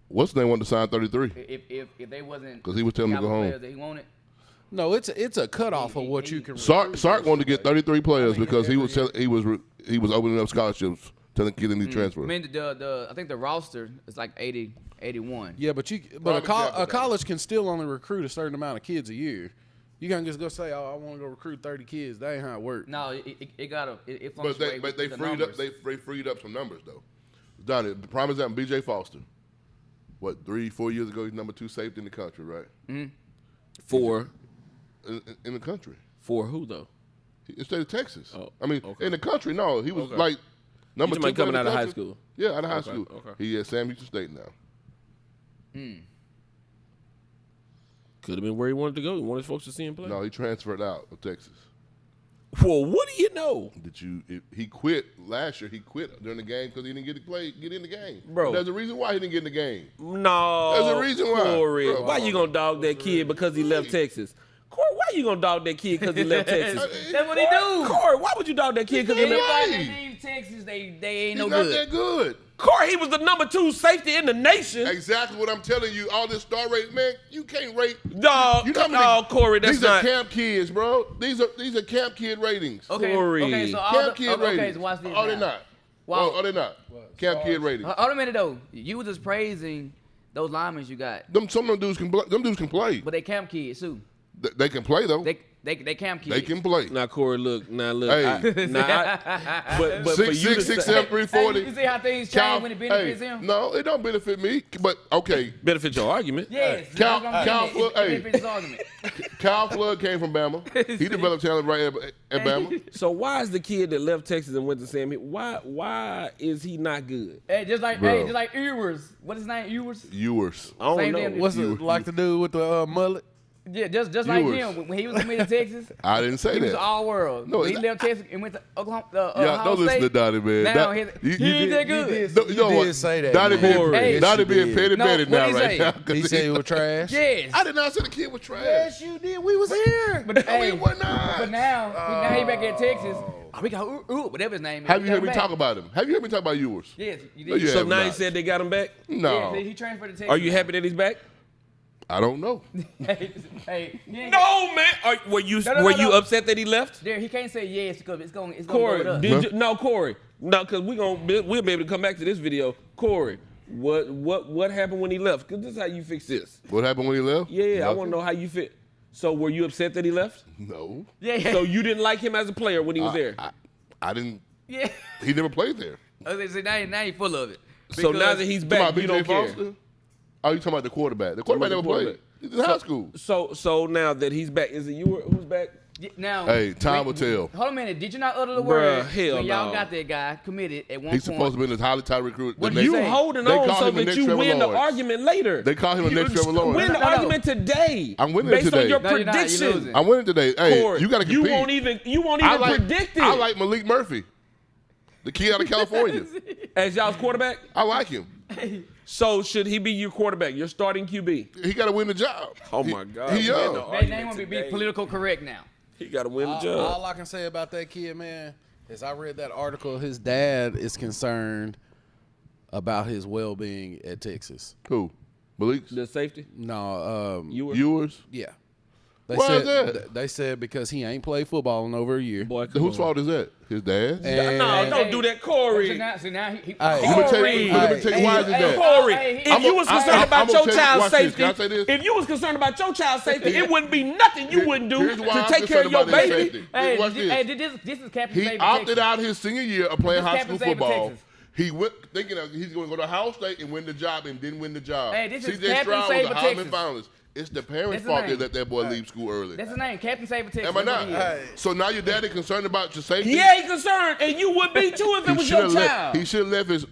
What's the name wanted to sign 33? If they wasn't 'Cause he was telling me to go caliber home. players that he wanted. No, it's a cutoff of what you can. Sark wanted to get 33 players because he was opening up scholarships, telling kids they need transfer. I mean, I think the roster is like 80, 81. Yeah, but a college can still only recruit a certain amount of kids a year. You can't just go say, "Oh, I want to go recruit 30 kids." That ain't how it works. No, it got it But fluctuates they with the freed numbers. up they freed up some numbers though. Donnie, the prime example, B.J. Foster. What 3-4 years ago, he's number 2 safety in the country, right? For In the country, for who though? in the state of Texas. Oh, I mean, okay. in the country, no, he was Okay. like number You 2 talking about coming in out the of high country. school? Yeah, out of high Okay, school. okay. He at Sam Houston State now. Could have been where he wanted to go. He wanted folks to see him play. No, he transferred out of Texas. Well, what do you know? He quit last year. He quit during the game because he didn't get in the game. Bro. There's a reason why he didn't get in the game. No. There's a reason why. Corey, Bro, why you gonna dog that kid because he left Texas? Corey, why you gonna dog that kid because he left Texas? That's what he do. Corey, why would you dog that kid because he left? Anybody Right. that leave Texas, they ain't He's no not good. that good. Corey, he was the number 2 safety in the nation. Exactly what I'm telling you. All this star rate, man, you can't rate. Dog, You know how many- no, Corey, that's these not. are camp kids, bro. These are camp kid ratings. Okay, Corey. okay, so all Camp the, kid ratings. okay, so watch this. Oh, now. they're not. Wow. Oh, they're not. Camp kid ratings. Hold a minute though. You were just praising those linemen you got, Some of them dudes can play. but they camp kids too. They can play though. They camp kids. They can play. Now, Corey, look. Hey. But for you 6'6", to 6'7", say, 340. You see how things change when it benefits him? No, it don't benefit me. But okay, benefit your argument. Yes. Cal- that's what I'm Cal getting Flood- at. It hey. benefits his argument. Kyle Flood came from Bama. He developed talent right at Bama. So why is the kid that left Texas and went to Sam Houston, why is he not good? Hey, just like Bro. Ewers. What is his name? Ewers. Ewers. I don't Same know. damn- What's it like the dude with the mullet? Yeah, just like Ewers. him. When he was committed to Texas, I didn't say he was that. all world. No, When he it's- left Texas and went to Oklahoma. Yeah, Ohio don't listen to State. Donnie, man. Now That- he ain't that good. No, you know did what? say that, Donnie man. being, Hey. Donnie Yes, you being did. petty No, Betty what'd now he right say? now. 'cause He said he was trash. Yes. I did not say the kid was trash. Yes, you did. We was here. But No, hey, he was not. But now he back at Texas. Oh, we got whatever his name is. Have We you got heard him me back. talk about him? Have you heard me talk about Ewers? Yes, you No, did. you So have now he not. said they got him back. No, Yeah, he transferred to Texas. Are you happy that he's back? I don't know. Hey, he ain't- No, man. Were you No. upset that he left? There, he can't say yes because it's going to Corey, go with us. did you, no, Corey. No, because we'll be able to come back to this video. Corey, what happened when he left? Because this is how you fix this. What happened when he left? Yeah, I Nothing. want to know how you fit. So were you upset that he left? No, Yeah, So you didn't like him as a player when he was there? I didn't. yeah. He never played there. Okay, so now you full of it. So now that he's You back, talking you about don't B.J. care. Foster? Oh, you talking about the quarterback? The quarterback never Talking about the played. He's in high school. So now that he's back, is it you who's back? Now, Hey, time will tell. Hold a minute. Did you not utter the Bruh, word hell when y'all no. got that guy committed at one He's point? supposed to be in this highly touted recruit. What the do You you next- say? holding They on call so him the that next you Trevor win the Lawrence. argument later. They call him the next Trevor Lawrence. Win the No. argument today. I'm winning based today. on your No, you're not. You're prediction. losing. I'm winning today. Hey, Corey, you got to compete. You won't even predict it. I like Malik Murphy, the kid out of California. as y'all's quarterback. I like him. So should he be your quarterback, your starting QB? He got to win the job. Oh my God! He young. They want me to be political correct now. He got to win the All job. I can say about that kid, man, is I read that article. His dad is concerned about his well-being at Texas. Who? Malik? The safety. No, Ewers? yeah. They Why said is that? they said because he ain't played football in over a year. Boy, come Whose on. fault is that? His dad's? And- No, don't do that, Corey. So now he Hey, Let me tell Corey. you, let me tell you why is his Hey, dad? Corey, Hey, if you was concerned I'm about gonna your tell you- child's watch this. safety, Can I say this? if you was concerned about your child's safety, it wouldn't be nothing you wouldn't do Here's why to I'm take care of your concerned about his baby. safety. Watch this. This is Captain He Saban opted Texas. out his senior year of playing This high Captain school Saban football. Texas. He went thinking he's going to go to Ohio State and win the job and didn't win the job. Hey, this is CJ Captain Stroud was a Saban Heisman Texas. finalist. It's the parents' That's the fault they name. let that boy leave school early. That's his name, Captain Saber Texas. Am I That's what not? he is. So now your daddy concerned about your safety? Yeah, he concerned, and you would be too if it was your child. He should have left his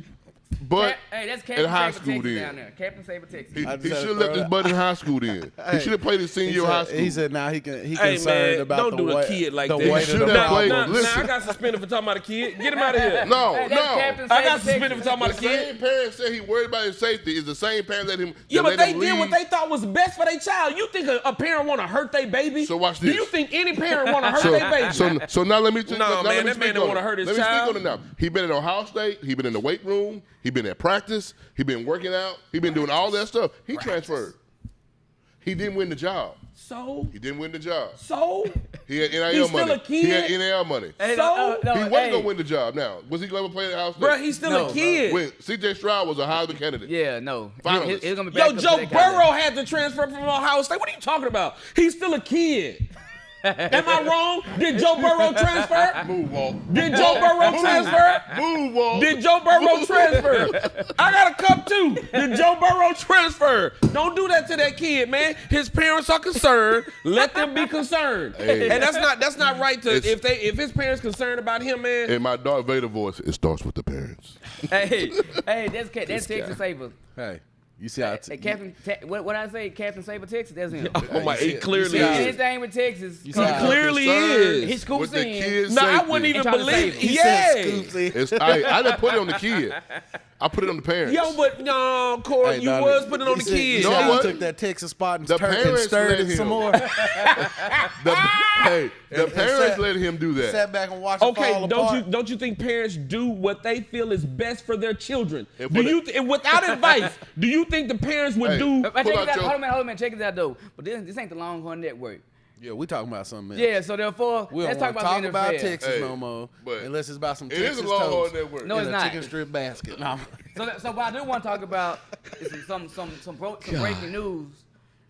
butt Hey, that's in Captain high Saber school Texas then. down there. Captain Saber Texas. He I just should had to have left throw his that- butt in high school then. He should have played his senior year of high school. He said now he Hey concerned man, about don't the do a way, kid like the that. weight should of the have played- problem. listen. I got suspended for talking about a kid. Get him out of here. No, Hey, that's Captain no. I got Saber suspended for Texas. talking The about a kid. same parents said he worried about his safety is the same parents that him. Yeah, that but let they him did what leave. they thought was best for their child. You think a parent want to hurt their baby? So watch Do this. you think any parent want to hurt So, their baby? so now let me. No, now man, let me that man speak don't on wanna it. hurt his Let me child. speak on it now. He been in Ohio State. He been in the weight room. He been at practice. He been working out. He been doing all that stuff. He transferred. He didn't win the job. So, He didn't win the job. so, He had NIL He's money. still a kid. He had NIL money. Hey, So? He wasn't gonna win the job. Now, was he gonna play at Ohio State? bro, he's still No, a kid. When CJ Stroud was a Heisman candidate. Yeah, no. Finalist. It's gonna be back Yo, up to Joe that kind of- Burrow had to transfer from Ohio State. What are you talking about? He's still a kid. Am I wrong? Did Joe Burrow transfer? Move, Walt. Did Joe Burrow transfer? Move, Walt. Did Joe Burrow transfer? I got a cup too. Did Joe Burrow transfer? Don't do that to that kid, man. His parents are concerned. Let them be concerned. Hey. And that's not right to It's- if his parents concerned about him, man. In my Darth Vader voice, it starts with the parents. Hey, that's Texas Saber. Hey, you see how Hey, Captain, what I say, Captain Saber Texas, that's him. Oh my, he clearly you see- is. Anything with Texas, see He how- clearly Concerned is. He scoops with the in. kids' No, I safety. wouldn't even trying to believe. save him. He Yeah. said Scoopsy. It's, I didn't put it on the kid. I put it on the parents. Yo, but no, Corey, Hey, you nah, was putting it on you the see- kids. you You see know how what? he took that Texas spot and The stirred parents let it some him. more. Hey, the And parents sat- let him do that. Sat back and watched it Okay, fall apart. don't you think parents do what they feel is best for their children? And Do for you and without advice? Do you think the parents would Hey. do? But Pull check out it out. your- Hold on, man. Check it out, though. But this ain't the Longhorn Network. Yeah, we talking about something else. Yeah, so therefore, We let's don't talk want to about talk the about NFL. Texas Hey, no more, but unless it's about some It Texas is a Longhorn toast Network. No, in it's a not. chicken strip basket. No. So what I do want to talk about is some breaking news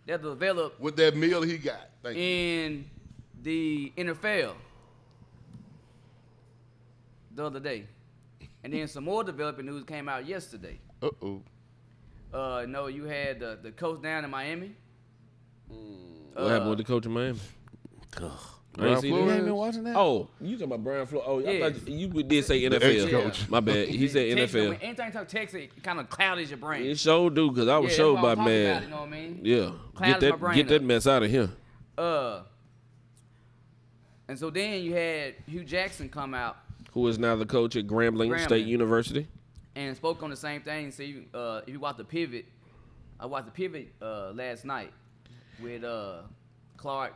that developed With that meal he got. Thank you. in the NFL the other day, and then some more developing news came out yesterday. Uh-oh. No, you had the coach down in Miami. What happened with the coach in Miami? I Brian ain't see You that. Flores? ain't been watching that? Oh, you talking about Brian Flores? Oh, I Yeah. thought you did say NFL. ex-coach. My bad. He said Texas, NFL. when anything talk Texas, it kind of clouds your brain. It sure do, because I was Yeah, sure that's what I'm about talking man. about, you know what I mean? Yeah, Clouded my brain get that up. mess out of here. And so then you had Hugh Jackson come out Who is now the coach at Grambling State Grambling. University? and spoke on the same thing. So if you watch the pivot, I watched the pivot last night with Clark.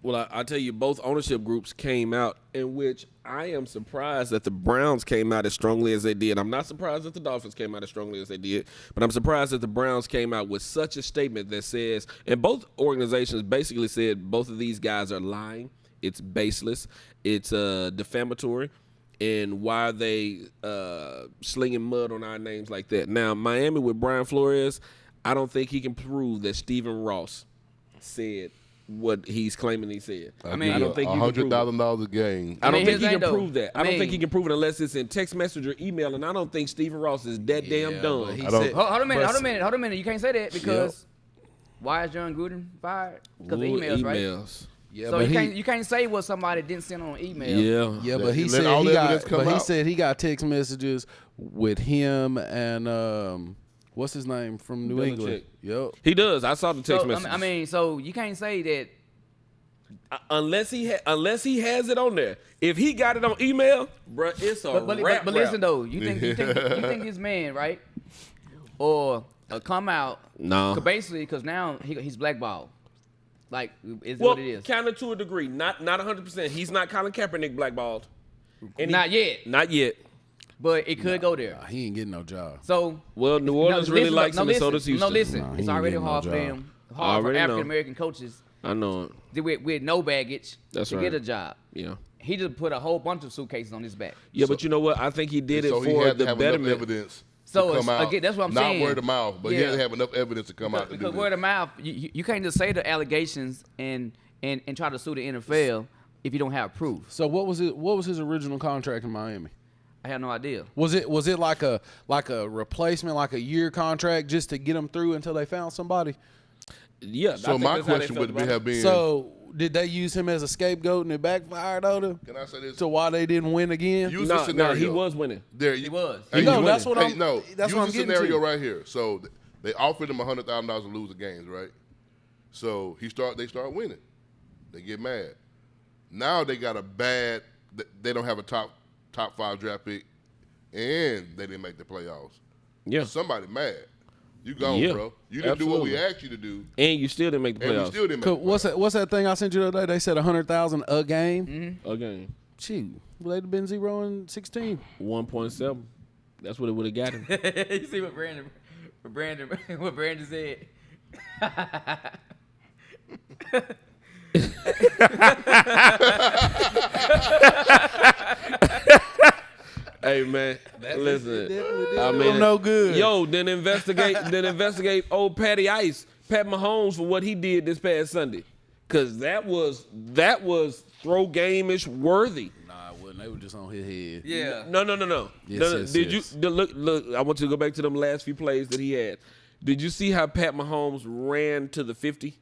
Well, I tell you, both ownership groups came out, in which I am surprised that the Browns came out as strongly as they did. I'm not surprised that the Dolphins came out as strongly as they did, but I'm surprised that the Browns came out with such a statement that says, and both organizations basically said both of these guys are lying. It's baseless. It's defamatory. And why are they slinging mud on our names like that? Now, Miami with Brian Flores, I don't think he can prove that Stephen Ross said what he's claiming he said. I mean, I don't think you can prove it. $100,000 a game. I don't mean, think he here's can the thing, prove that. though. I don't I think he mean- can prove it unless it's in text message or email, and I don't think Stephen Ross is that damn Yeah, dumb. but he I don't- said- Hold on a minute. but- Hold a minute. You can't say that because why is John Gruden fired? Because of Ooh, emails, right? emails. Yeah, So but you can't say what somebody didn't send on email. Yeah. Yeah, but Let- he let said all he the got. evidence come But he out. said he got text messages with him and what's his name from New Belichick. England. Yep. He does. I saw the text So, message. I mean, so you can't say that. unless he has it on there. If he got it on email, bruh, it's a But rap. listen though, you think this man, right? Or come out? No. Basically, because now he's blackballed. Like, is Well, what it is. kind of to a degree. Not 100%. He's not Colin Kaepernick blackballed. And Not yet, Not yet. but it could go there. He ain't getting no job. So Well, New Orleans really listen, likes no, him, and so listen, does Houston. No, listen, Nah, he it's ain't already getting no hard for job. them. Hard for Already know. African American coaches I know it. with no baggage That's to right. get a job. Yeah. He just put a whole bunch of suitcases on his back. Yeah, but you know what? I think he did it So he for had to the have enough betterment. evidence So to come it's- out. again, that's what I'm Not saying. word of mouth, but he Yeah. had to have enough evidence to come out to do Because this. word of mouth, you can't just say the allegations and try to sue the NFL if you don't have proof. So what was his original contract in Miami? I had no idea. Was it like a replacement, like a year contract, just to get them through until they found somebody? Yeah. So my question would have been. So did they use him as a scapegoat and it backfired on him? Can I say this? So why they didn't win again? Use the scenario. he was winning. He was. Hey, No, you that's winning. what I'm. Hey, no, that's use what I'm the getting scenario to. right here. So they offered him $100,000 to lose the games, right? So they start winning. They get mad. Now they got a bad. They don't have a top 5 draft pick, and they didn't make the playoffs. Yeah. Somebody mad. You gone, Yeah, bro. You didn't do what we absolutely. asked you to do, And you still didn't make the and we playoffs. still didn't make the playoffs. What's that thing I sent you the other day? They said 100,000 a game. Mm-hmm. Again, Shoot, well, they'd have been 0 and 16. 1.7. That's what it would have got him. You see what Brandon said? Hey man, listen. I I'm mean, no good. Yo, then investigate old Patty Ice, Pat Mahomes, for what he did this past Sunday, cause that was throw game-ish worthy. Nah, it wasn't. They were just on his head. Yeah. No. Yes, Did yes. you look? I want you to go back to them last few plays that he had. Did you see how Pat Mahomes ran to the 50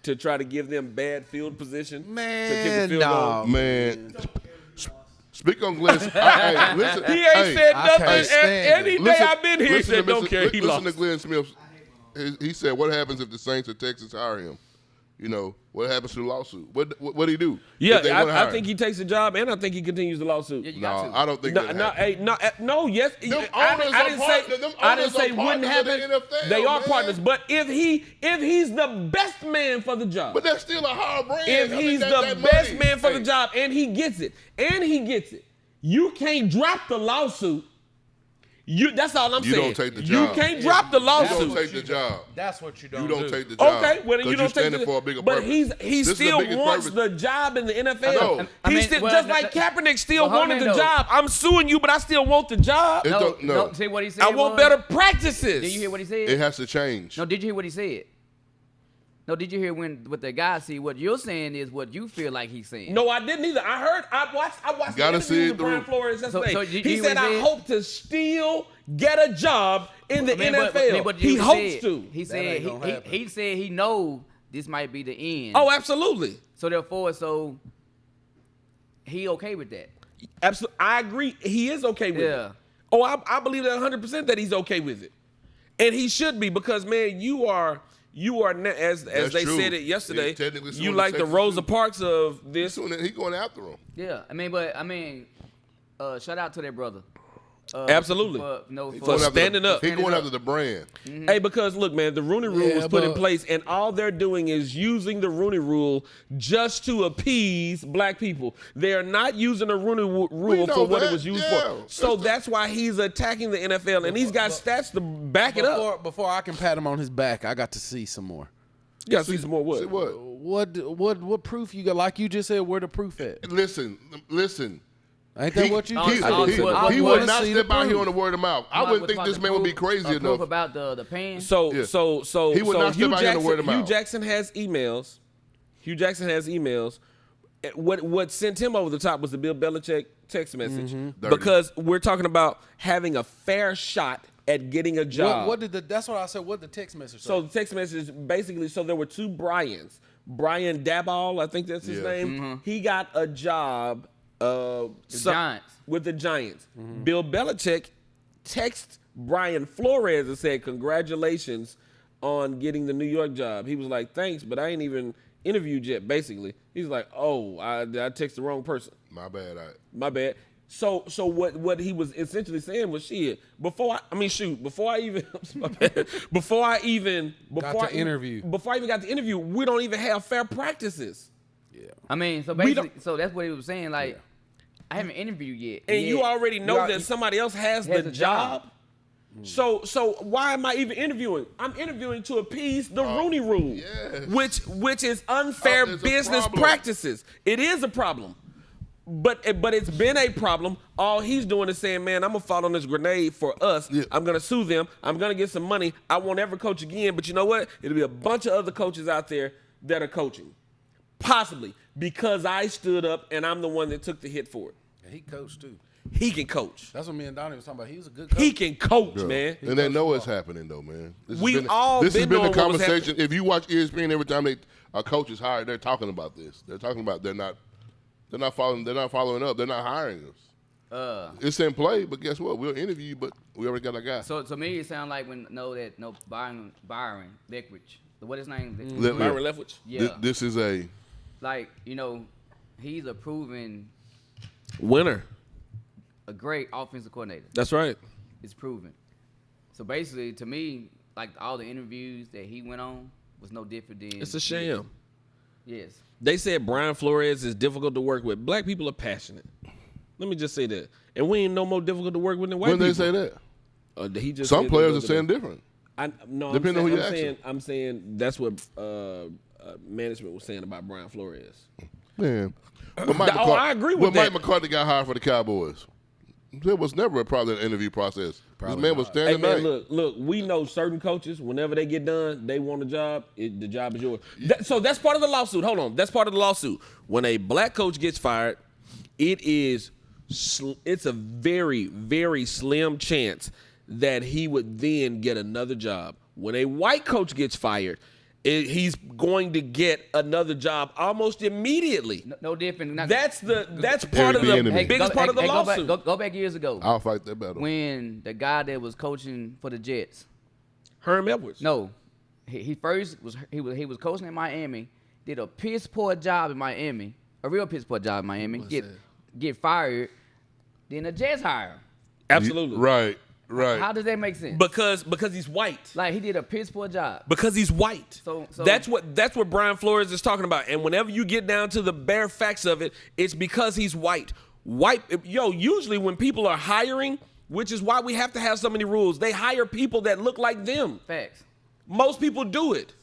to try to give them bad field position? to kick Man, a field nah. goal? Man, speak on Glenn. Hey, listen, He ain't hey, said I nothing. can't stand Any it. day I've been here, he listen said, to don't care. He listen lost. to Glenn Smith. He said, "What happens if the Saints or Texas hire him? You know, what happens to the lawsuit? What he do? Yeah, if they wanna hire I think him?" he takes the job, and I think he continues the lawsuit. Yeah, you No, got to. I don't think that happens. No, yes. Them I owners didn't are say partners- them I didn't owners say are wouldn't partners of the happen. NFL, They are man. partners, but if he's the best man for the job, But that's still a hard brand. if I mean, he's that the best money. man for the Hey, job, and he gets it, you can't drop the lawsuit. That's all I'm You saying. don't take the job. You can't drop the You lawsuit. don't take the job. That's what you You don't take the job. Okay, well then 'cause you don't take standing the, for a bigger but purpose. he This is the still biggest wants purpose. the job in the NFL. know. I mean, He still, well, just like Kaepernick still well, hold wanted on, the though. job. I'm suing you, but I still want the job. It No, don't- no. See what he said? I want was? better practices. Did you hear what he said? It has to change. No, did you hear what he said? No, did you hear what the guy see? What you're saying is what you feel like he's saying. No, I didn't either. I watched Gotta the see interview it with Brian through. Flores yesterday. So you he hear said, what he I said? hope to still get a job in the NFL. He you hopes said, to. He ain't said gonna happen. he said he know this might be the end. Oh, absolutely. So therefore, he okay with that. Absolutely. I agree. He is okay with Yeah. it. Oh, I believe that 100% that he's okay with it. And he should be, because, man, you are as That's they true. said it yesterday, He's technically you suing like the Texas Rosa too. Parks of this. He going after him. Yeah, shout out to that brother. Absolutely. For For standing up. He going after the brand. Hey, because look, man, the Rooney Rule Yeah, was put in but- place, and all they're doing is using the Rooney Rule just to appease black people. They are not using the Rooney Rule know for what that, it was used yeah. for. So that's why he's attacking the NFL, and he's got stats to back it up. Before I can pat him on his back, I got to see some more. You got to see some more what? See what? What proof you got? Like you just said, where the proof at? Listen. Ain't that what you He, just I said? just- he wanna would not see the step out here proof. on the word of mouth. I wouldn't think this man would be crazy proof enough. about the pan. So Yeah. so He would not Hugh step out here and Jackson, word him Hugh out. Jackson has emails. Hugh Jackson has emails. What sent him over the top was the Bill Belichick text message, Dirty. because we're talking about having a fair shot at getting a job. What did that's what I said. What did the text message say? So the text message basically, so there were two Bryans. Brian Daboll, I think that's his Yeah. name. He got a job Giants. with the Giants. Bill Belichick texted Brian Flores and said, "Congratulations on getting the New York job." He was like, "Thanks, but I ain't even interviewed yet." Basically, he's like, "Oh, I texted the wrong person. My bad. My bad." So what he was essentially saying was, shit, before I even before I even got the interview, we don't even have fair practices. I mean, so basically, so that's what he was saying. Like, I haven't interviewed yet, And you already know you that somebody else has has the a job. job. So why am I even interviewing? I'm interviewing to appease the Rooney Rule, yes. which is unfair It's a business problem. practices. It is a problem, but it's been a problem. All he's doing is saying, "Man, I'm gonna fall on this grenade for us. Yeah. I'm gonna sue them. I'm gonna get some money. I won't ever coach again." But you know what? It'll be a bunch of other coaches out there that are coaching, possibly because I stood up and I'm the one that took the hit for it. he coached too. he can coach. That's what me and Donnie was talking about. He was a good coach. He can coach, man. And they know it's happening, though, man. This has been the knowing what was conversation. If you watch ESPN, every time a coach is hired, they're talking about this. They're talking about they're not following up. They're not hiring us. It's in play, but guess what? We'll interview you, but we already got a guy. So to me, it sounds like Byron Leftwich. What his name? Byron Leftwich. Yeah. This is a he's a proven winner. A great offensive coordinator. That's right. It's proven. So basically, to me, like all the interviews that he went on was no different than. It's a sham. Yes. They said Brian Flores is difficult to work with. Black people are passionate. Let me just say that. And we ain't no more difficult to work with than white people. When they say that? He just Some players are saying different. Depending on who you ask. I'm saying that's what management was saying about Brian Flores. Man. I agree with that. When Mike that. McCarthy got hired for the Cowboys, there was never a problem in the interview process. This man was standing Hey, man, there. look, we know certain coaches, whenever they get done, they want a job, the job is yours. So that's part of the lawsuit. Hold on. That's part of the lawsuit. When a black coach gets fired, it's a very, very slim chance that he would then get another job. When a white coach gets fired, he's going to get another job almost immediately. No different. That's part of the biggest part of the lawsuit. Go back years ago. I'll fight that battle. When the guy that was coaching for the Jets, Herm Edwards. No, he first was coaching in Miami. Did a piss poor job in Miami, a real piss poor job in Miami. Get fired. Then the Jets hire him. Absolutely. Right. How does that make sense? Because he's white. Like he did a piss poor job. Because he's white. So that's what Brian Flores is talking about. And whenever you get down to the bare facts of it, it's because he's white. Usually when people are hiring, which is why we have to have so many rules, they hire people that look like them. Facts. Most people do it.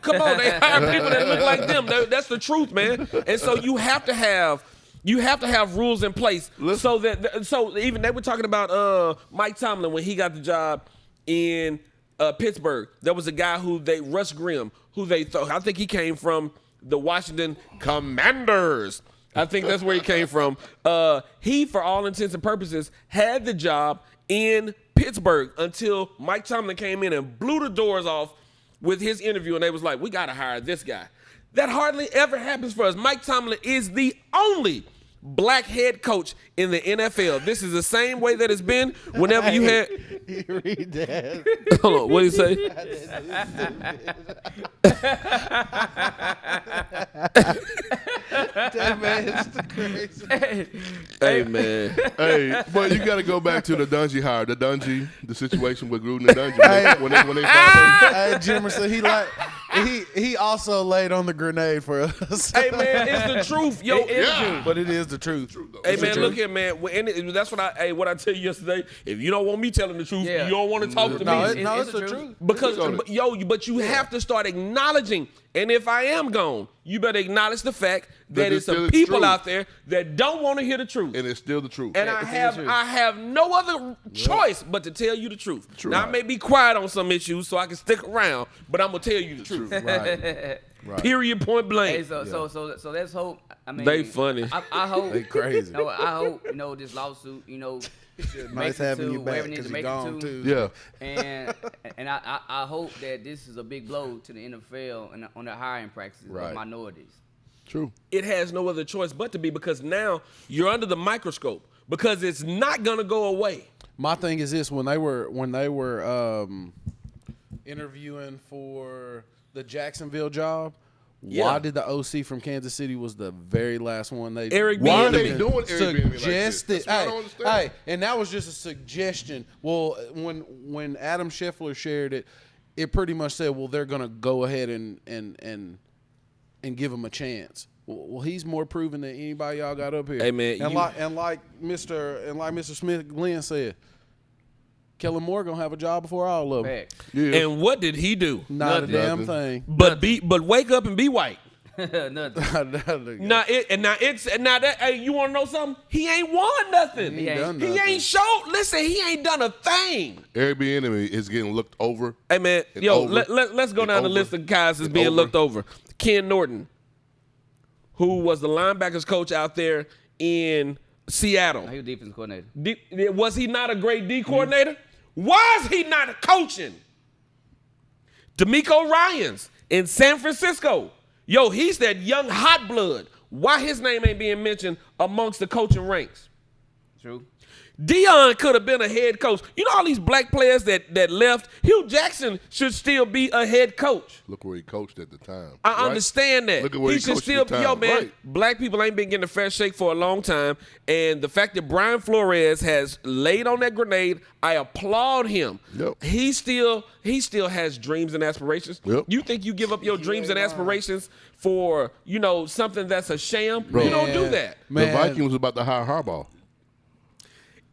Come on, they hire people that look like them. That's the truth, man. And so you have to have rules in place. So even they were talking about Mike Tomlin when he got the job in Pittsburgh. There was a guy Russ Grimm, I think he came from the Washington Commanders. I think that's where he came from. He, for all intents and purposes, had the job in Pittsburgh until Mike Tomlin came in and blew the doors off with his interview, and they was like, we got to hire this guy. That hardly ever happens for us. Mike Tomlin is the only black head coach in the NFL. This is the same way that it's been whenever you had. You read that. Hold on, what did he say? That man is crazy. Hey, man. Hey, but you got to go back to the Dungy hire. The situation with Gruden and Dungy. When they Hey, Jimerson, he also laid on the grenade for us. Hey, man, it's the truth. Yo, But it is the truth. Hey, man, look here, man. That's what I tell you yesterday. If you don't want me telling the truth, you don't want to talk to me. It's the truth. Because, but you have to start acknowledging. And if I am gone, you better acknowledge the fact that it's some people out there that don't want to hear the truth. And it's still the truth. And I have no other choice but to tell you the truth. Now, I may be quiet on some issues so I can stick around, but I'm going to tell you the truth. Right. Period, point blank. Hey, so let's hope. I mean, they funny. I hope. They crazy. No, I hope this lawsuit, Nice having you back wherever it needs because to you make gone it to. too. Yeah. And I hope that this is a big blow to the NFL and on the hiring practices of minorities. True. It has no other choice but to be, because now you're under the microscope, because it's not gonna go away. My thing is this: when they were interviewing for the Jacksonville job, why did the OC from Kansas City was the very last one they? Eric B. Why are Enemy. they doing Airbnb like this? Suggested. That's what I don't understand. Hey, and that was just a suggestion. Well, when Adam Scheffler shared it, it pretty much said, well, they're gonna go ahead and give him a chance. Well, he's more proven than anybody y'all got up here. Hey, man, and like Mr. Smith Glenn said, Kellen Moore gonna have a job before all of them. Yeah. And what did he do? Not a damn Nothing. thing. But wake up and be white. Nothing. Now you want to know something? He ain't won nothing. He ain't done He nothing. ain't showed. Listen, he ain't done a thing. Airbnb is getting looked over. Hey, man, let's go down the list of guys that's being looked over. Ken Norton, who was the linebackers coach out there in Seattle. He was defensive coordinator. Was he not a great D coordinator? Why is he not coaching? DeMeco Ryans in San Francisco. Yo, he's that young hot blood. Why his name ain't being mentioned amongst the coaching ranks? True. Deion could have been a head coach. You know all these black players that left? Hugh Jackson should still be a head coach. Look where he coached at the time. I understand that. Look at where he should coached still at the time. Yo, man, Right. black people ain't been getting a fair shake for a long time. And the fact that Brian Flores has laid on that grenade, I applaud him. Yep. He still has dreams and aspirations. Yep. You think you give up your dreams and aspirations for, something that's a sham? Bro. You don't do that. The Vikings was about to hire Harbaugh.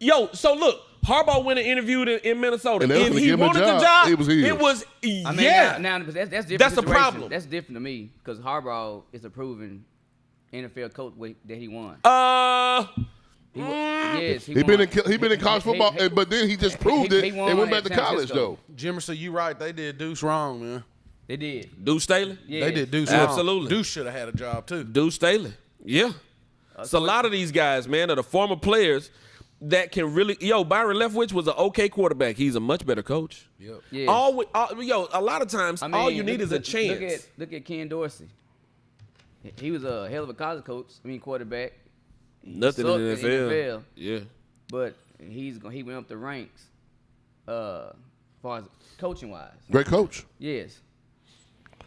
Yo, so look, Harbaugh went and interviewed in Minnesota. And they was If gonna he give him a wanted the job, job, it was his. it was, I mean, yeah. now that's different. That's the situation. problem. That's different to me because Harbaugh is a proven NFL coach that he won. Yes, He been in college football, but then he just proved it he won and went back at to San college Francisco. though. Jimerson, you right. They did Deuce wrong, man. They did. Deuce Staley? Yeah. They did Deuce Absolutely. wrong. Deuce should have had a job, too. Deuce Staley. Yeah. It's a lot of these guys, man, are the former players that can really. Yo, Byron Leftwich was an okay quarterback. He's a much better coach. Yep. Yes. A lot of times, I mean, all you need is a chance. Look at Ken Dorsey. He was a hell of a college coach. Quarterback. He Nothing in sucked the NFL. Yeah. But he went up the ranks, as far as coaching wise. Great coach. Yes.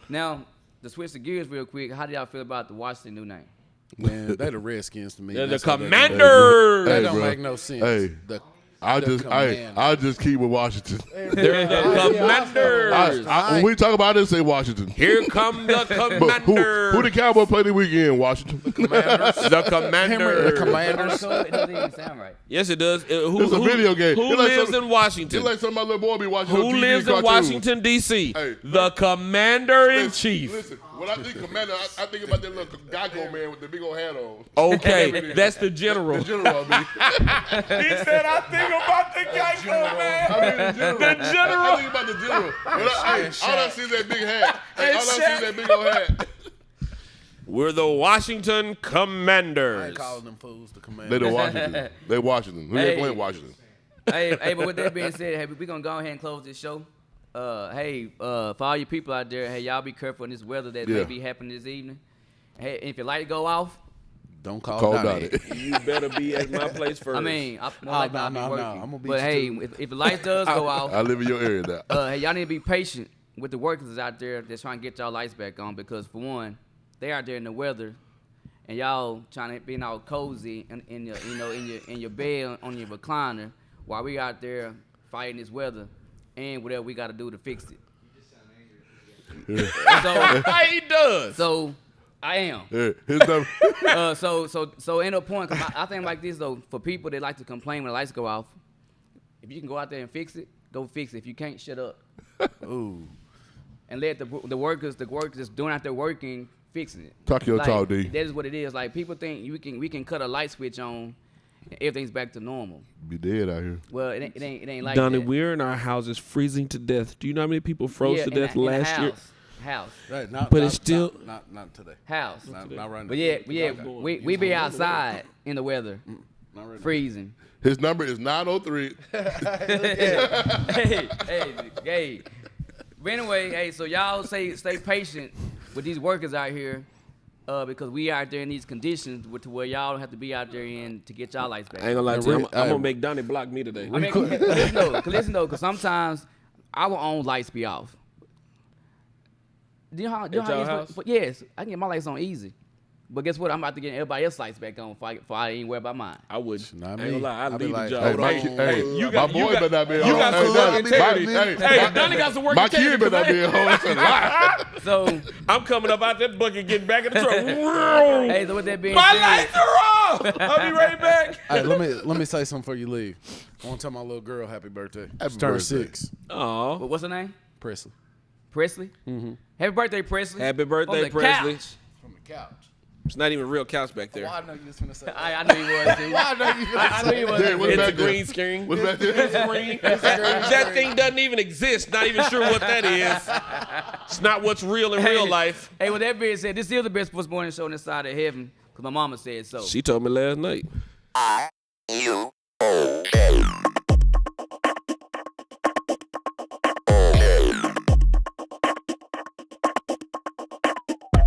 Now, to switch the gears real quick, how do y'all feel about the Washington new name? Man, they the Redskins to me. They're the That's how they do. Commanders. That Hey, don't bro. make no sense. Hey. I'll just keep with Washington. They're the Commanders. When we talk about it, say Washington. Here come the But Commanders. who the Cowboys play this weekend? Washington. The The Commanders. Commanders. It doesn't even sound right. Yes, it does. It's a video game. Who It's like lives some- in Washington? It's like some of my little boy be watching Who TV lives in cartoons. Washington, D.C.? Hey, The Commander-in-Chief. Listen, when I think Commander, I think about that little Geico man with the big old hat on. Okay, that's the general. The general, I mean. He said, I think about the Geico man. I mean the general. The general. I think about the general. All I see is that big hat. All I see is that big old hat. We're the Washington I Commanders. ain't calling them fools the They Commanders. the Washington. They Washington. Who they Hey. playing Washington? Hey, but with that being said, hey, we're gonna go ahead and close this show. For all you people out there, hey, y'all be careful in this weather that may be happening this evening. Hey, if your light go off, Don't call Donnie. Donnie. You better be at my place first. I mean, I'll be no, working. I'm gonna beat But you hey, too. if the lights does go off, I live in your area now. hey, y'all need to be patient with the workers out there that's trying to get y'all lights back on because for one, they out there in the weather, and y'all trying to be all cozy in your bed on your recliner while we out there fighting this weather and whatever we got to do to fix it. He does. So I am. Yeah, his number. So end up point, cause I think like this though, for people that like to complain when the lights go off, if you can go out there and fix it, go fix it. If you can't, shut up. Ooh. And let the workers that's doing out there working, fixing it. Talk your talk, D. That is what it is. Like people think we can cut a light switch on, and everything's back to normal. Be dead out here. Well, it ain't like Donnie, that. we're in our houses freezing to death. Do you know how many people froze to in death the last year? House. Right, But it's still- not today. House. Not right now. But we be outside in the weather, Not right now. freezing. His number is 903. hey. But anyway, hey, so y'all stay patient with these workers out here, because we out there in these conditions to where y'all don't have to be out there in to get y'all lights back. I ain't gonna lie to you. really- I'm gonna make Donnie block me today. I mean, listen though, because sometimes our own lights be off. Do you know how your house? Yes, I can get my lights on easy. But guess what? I'm about to get everybody else's lights back on before I ain't worry about mine. I would. Not I ain't me. gonna lie. I I'd be leave like, the job. Hey, Hold my on. kid, hey, You my got- boy you got- better not be at you home. got some Hey, work Donnie, integrity. my- Hey, Donnie got some work My kid integrity. better not be at home. That's a lie. So, I'm coming up out that bucket, getting back in the truck. hey, so with that being My said, lights are off. I'll be right back. Hey, let me say something before you leave. I want to tell my little girl happy birthday. Happy She turned birthday. 6. Aw. what's her name? Presley. Presley. Mm-hmm. Happy birthday, Presley. Happy birthday, On the Presley. couch. From the couch. It's not even a real couch back there. I know you was finna say that. I knew he was. Too. I knew he was. Yeah, what's It's a back there? green screen. What's back there? That thing doesn't even exist. Not even sure what that is. It's not what's real in real life. Hey, with that being said, this is the best sports morning show on this side of heaven because my mama said so. She told me last night. R U O.